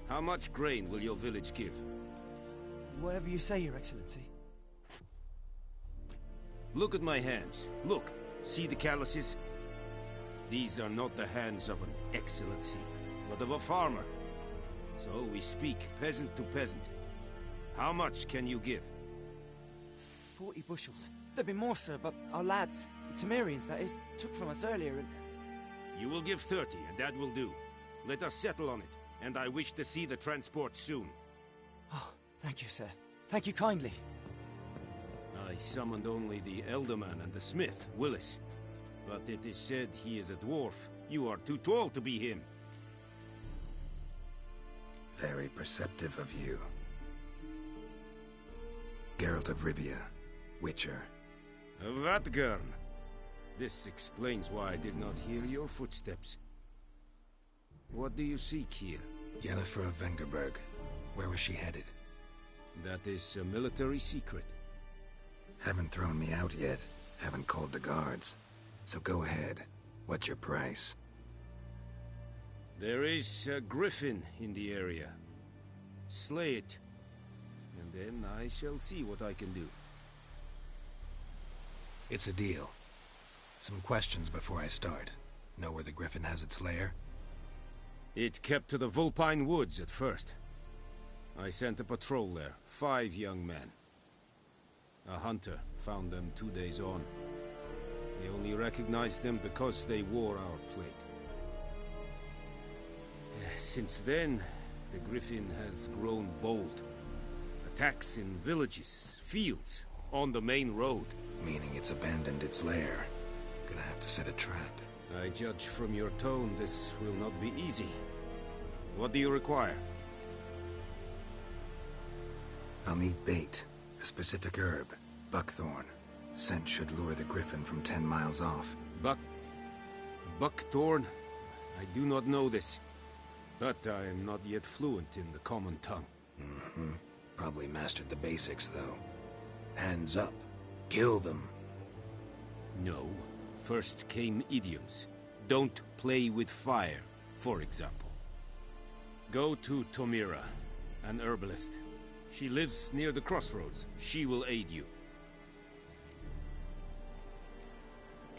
How much grain will your village give? Whatever you say, Your Excellency. Look at my hands. Look. See the calluses? These are not the hands of an excellency, but of a farmer. So we speak peasant to peasant. How much can you give? 40 bushels. There'd be more, sir, but our lads, the Temerians, that is, took from us earlier and... You will give 30, and that will do. Let us settle on it, and I wish to see the transport soon. Oh, thank you, sir. Thank you kindly. I summoned only the Elderman and the smith, Willis. But it is said he is a dwarf. You are too tall to be him. Very perceptive of you. Geralt of Rivia, Witcher. Vatgern. This explains why I did not hear your footsteps. What do you seek here? Yennefer of Vengerberg. Where was she headed? That is a military secret. Haven't thrown me out yet. Haven't called the guards. So go ahead. What's your price? There is a griffin in the area. Slay it. And then I shall see what I can do. It's a deal. Some questions before I start. Know where the griffin has its lair? It kept to the Vulpine Woods at first. I sent a patrol there, 5 young men. A hunter found them 2 days on. They only recognized them because they wore our plate. Since then, the griffin has grown bold. Attacks in villages, fields, on the main road. Meaning it's abandoned its lair. Gonna have to set a trap. I judge from your tone this will not be easy. What do you require? I'll need bait. A specific herb. Buckthorn. Scent should lure the griffin from 10 miles off. Buckthorn? I do not know this, but I am not yet fluent in the common tongue. Probably mastered the basics, though. Hands up. Kill them. No. First came idioms. Don't play with fire, for example. Go to Tomira, an herbalist. She lives near the crossroads. She will aid you.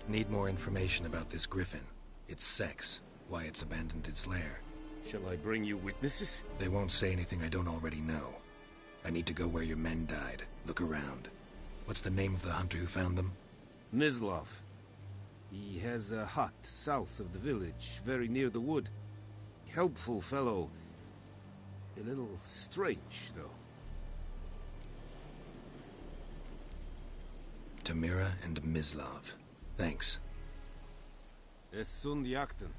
Need more information about this griffin. Its sex, why it's abandoned its lair. Shall I bring you witnesses? They won't say anything I don't already know. I need to go where your men died. Look around. What's the name of the hunter who found them? Mislav. He has a hut south of the village, very near the wood. Helpful fellow. A little strange, though. Tomira and Mislav. Thanks. Es sunt jakten.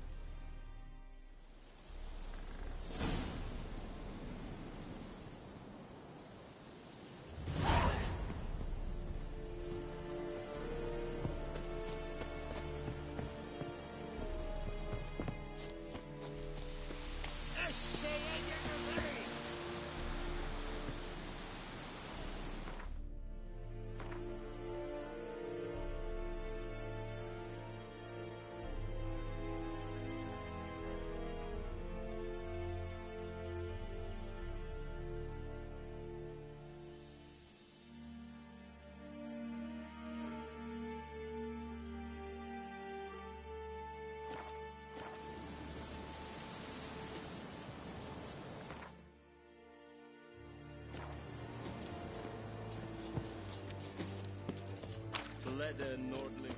Leder Nordling.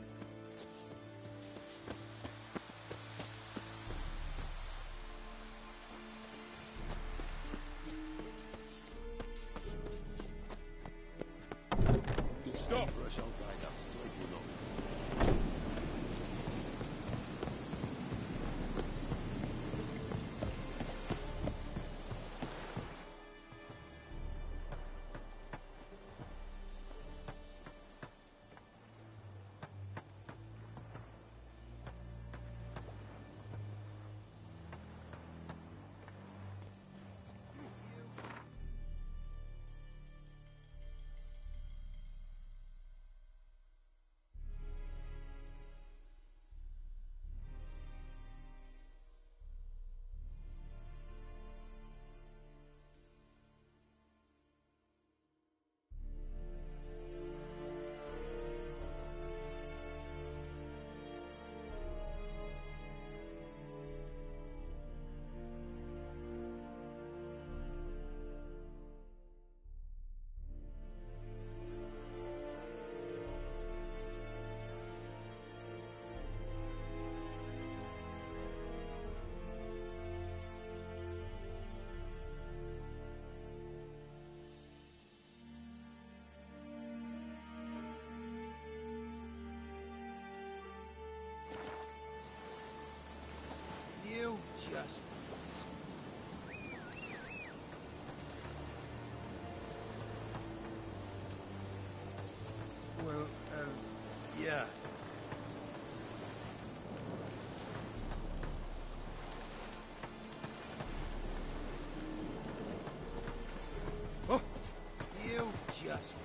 Stop! You just... Well, yeah. Oh! You just...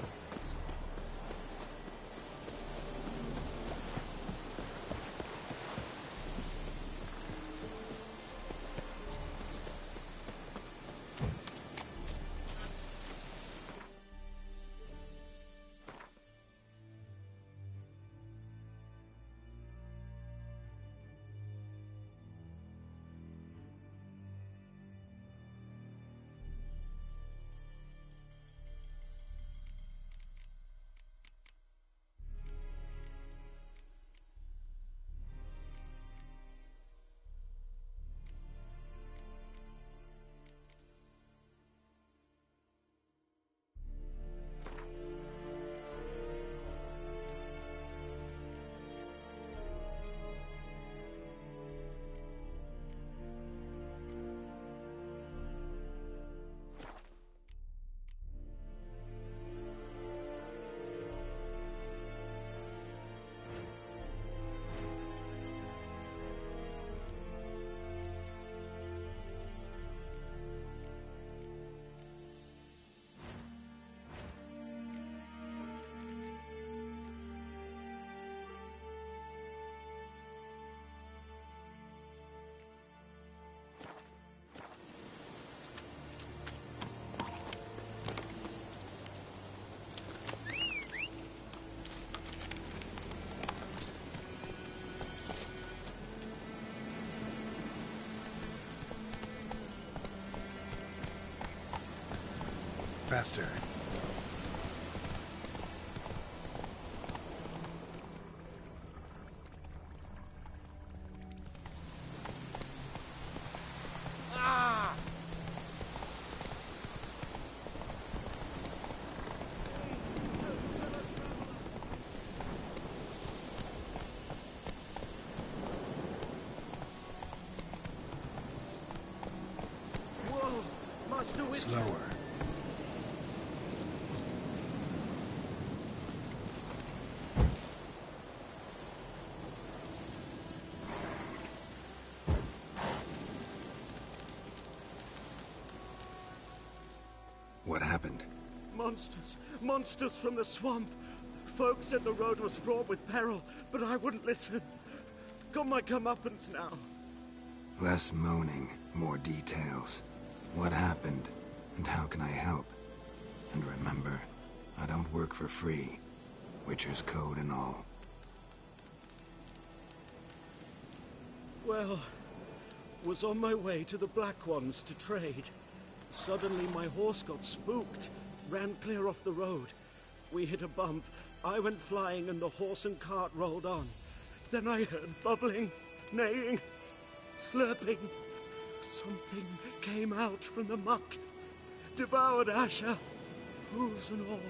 faster. Slower. What happened? Monsters! Monsters from the swamp! Folks said the road was fraught with peril, but I wouldn't listen. Got my comeuppance now. Less moaning, more details. What happened, and how can I help? And remember, I don't work for free. Witcher's code and all. Well, was on my way to the Black Ones to trade. Suddenly my horse got spooked, ran clear off the road. We hit a bump, I went flying and the horse and cart rolled on. Then I heard bubbling, neighing, slurping. Something came out from the muck, devoured Asher, hooves and all.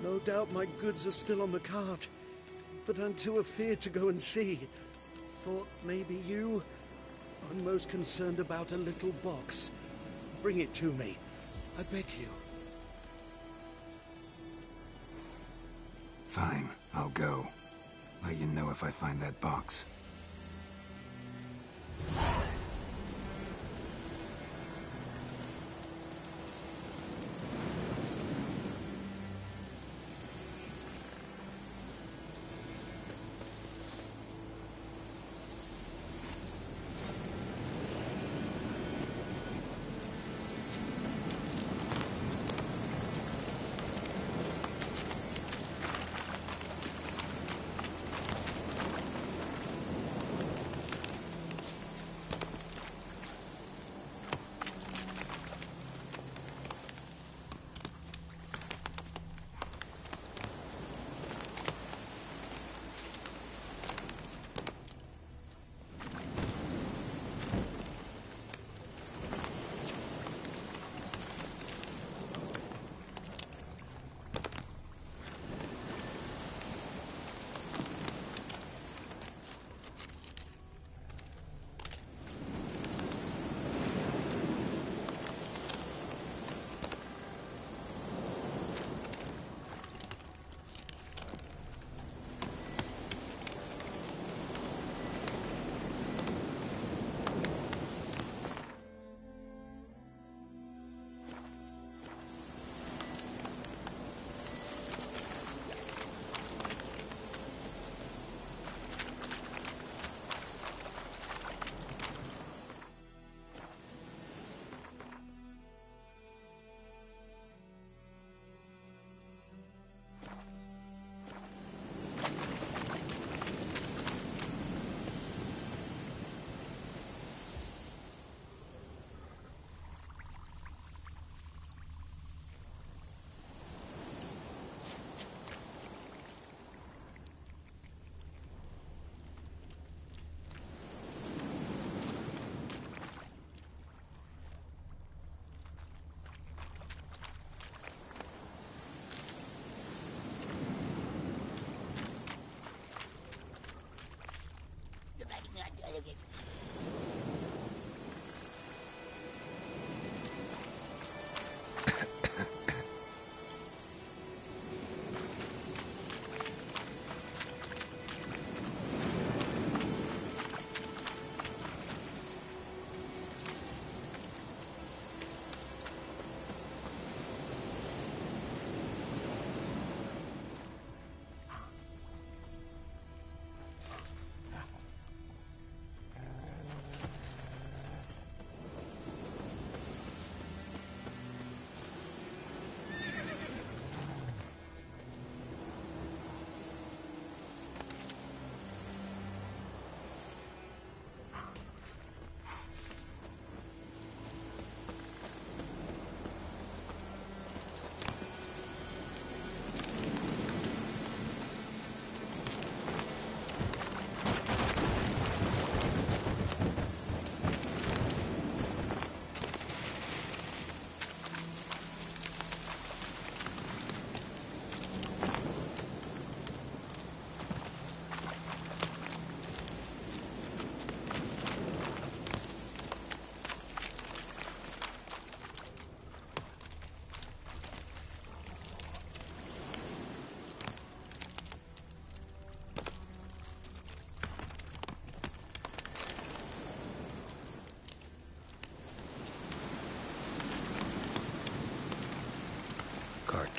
No doubt my goods are still on the cart, but I'm too afeard to go and see. Thought maybe you. I'm most concerned about a little box. Bring it to me, I beg you. Fine, I'll go. Let you know if I find that box.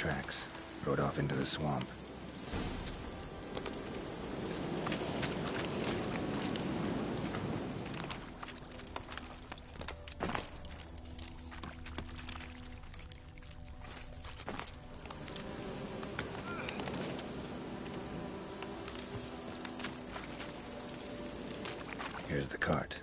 tracks. Rode off into the swamp. Here's the cart.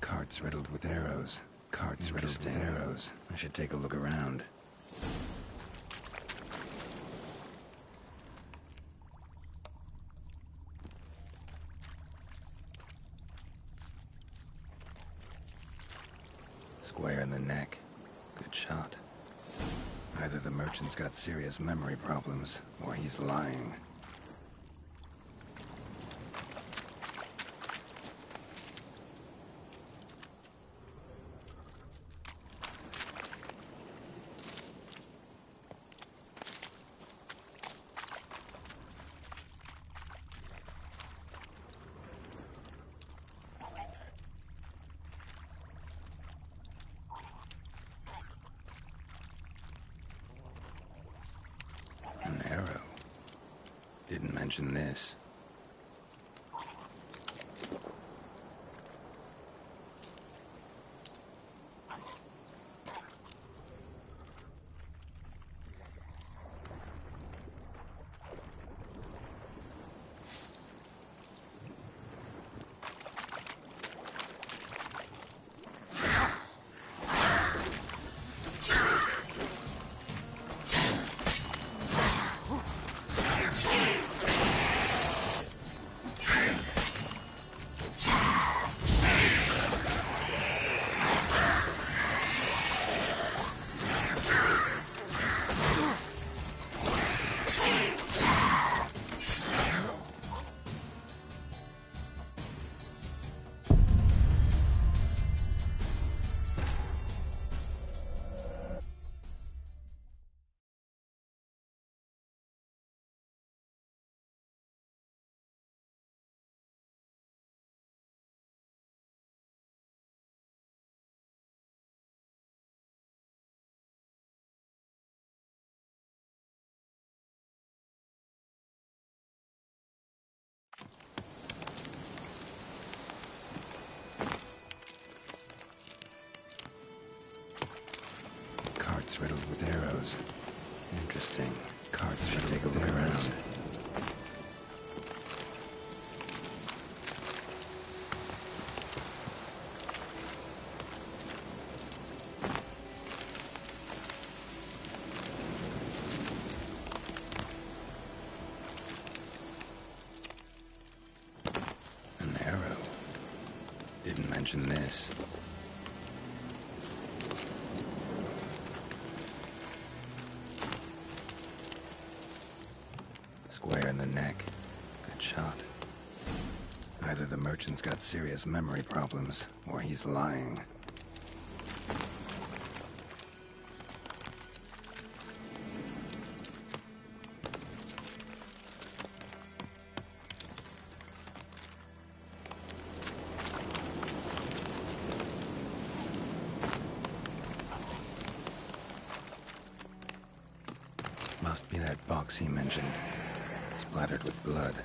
Carts riddled with arrows. Carts riddled with arrows. I should take a look around. Square in the neck. Good shot. Either the merchant's got serious memory problems, or he's lying. An arrow. Didn't mention this. Carts riddled with arrows. Interesting. Carts should take a look around. miss. Square in the neck. Good shot. Either the merchant's got serious memory problems, or he's lying. Must be that box he mentioned. Splattered with blood.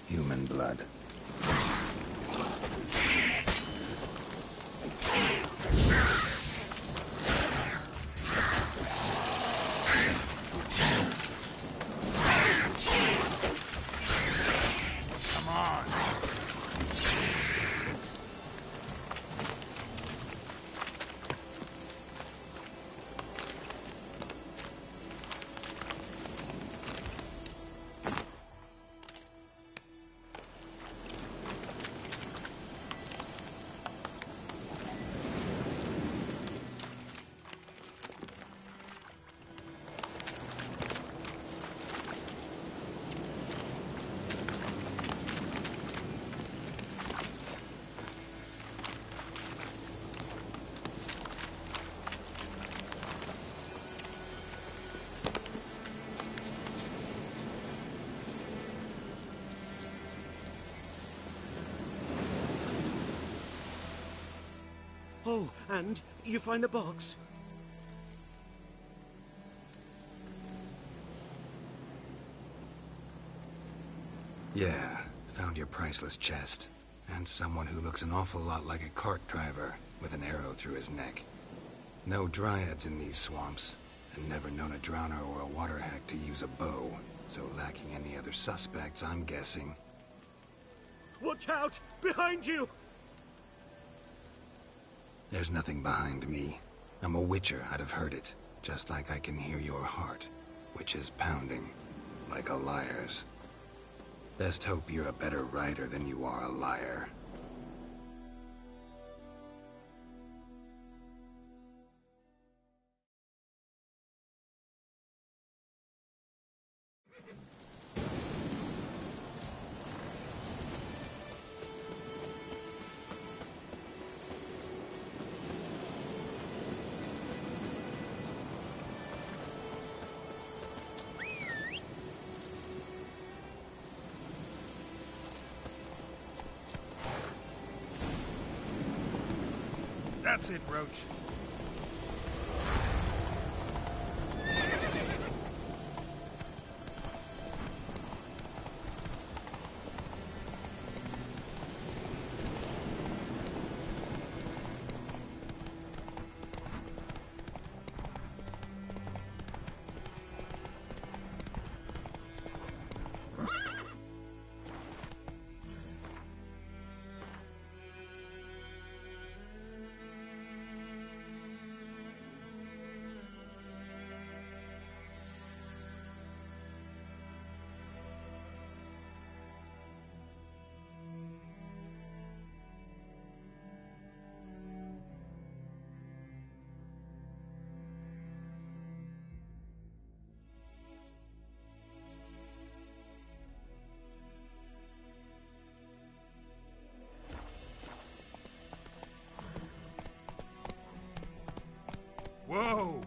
Human blood. Come on! Oh, and you find the box? Yeah, found your priceless chest. And someone who looks an awful lot like a cart driver, with an arrow through his neck. No dryads in these swamps, and never known a drowner or a water hack to use a bow. So lacking any other suspects, I'm guessing. Watch out! Behind you! There's nothing behind me. I'm a witcher, I'd have heard it. Just like I can hear your heart, which is pounding, like a liar's. Best hope you're a better rider than you are a liar. That's it, Roach. Whoa!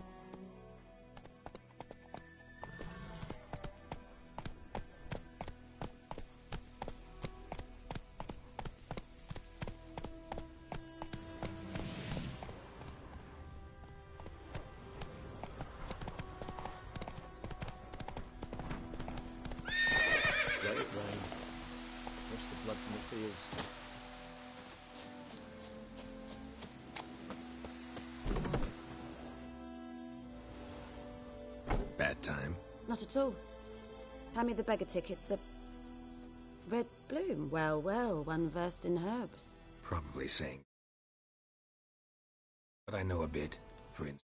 Let it rain. Wash the blood from the fields. Bad time? Not at all. Hand me the beggar tickets, the red bloom. Well, well, one versed in herbs. Probably saying. But I know a bit. For instance.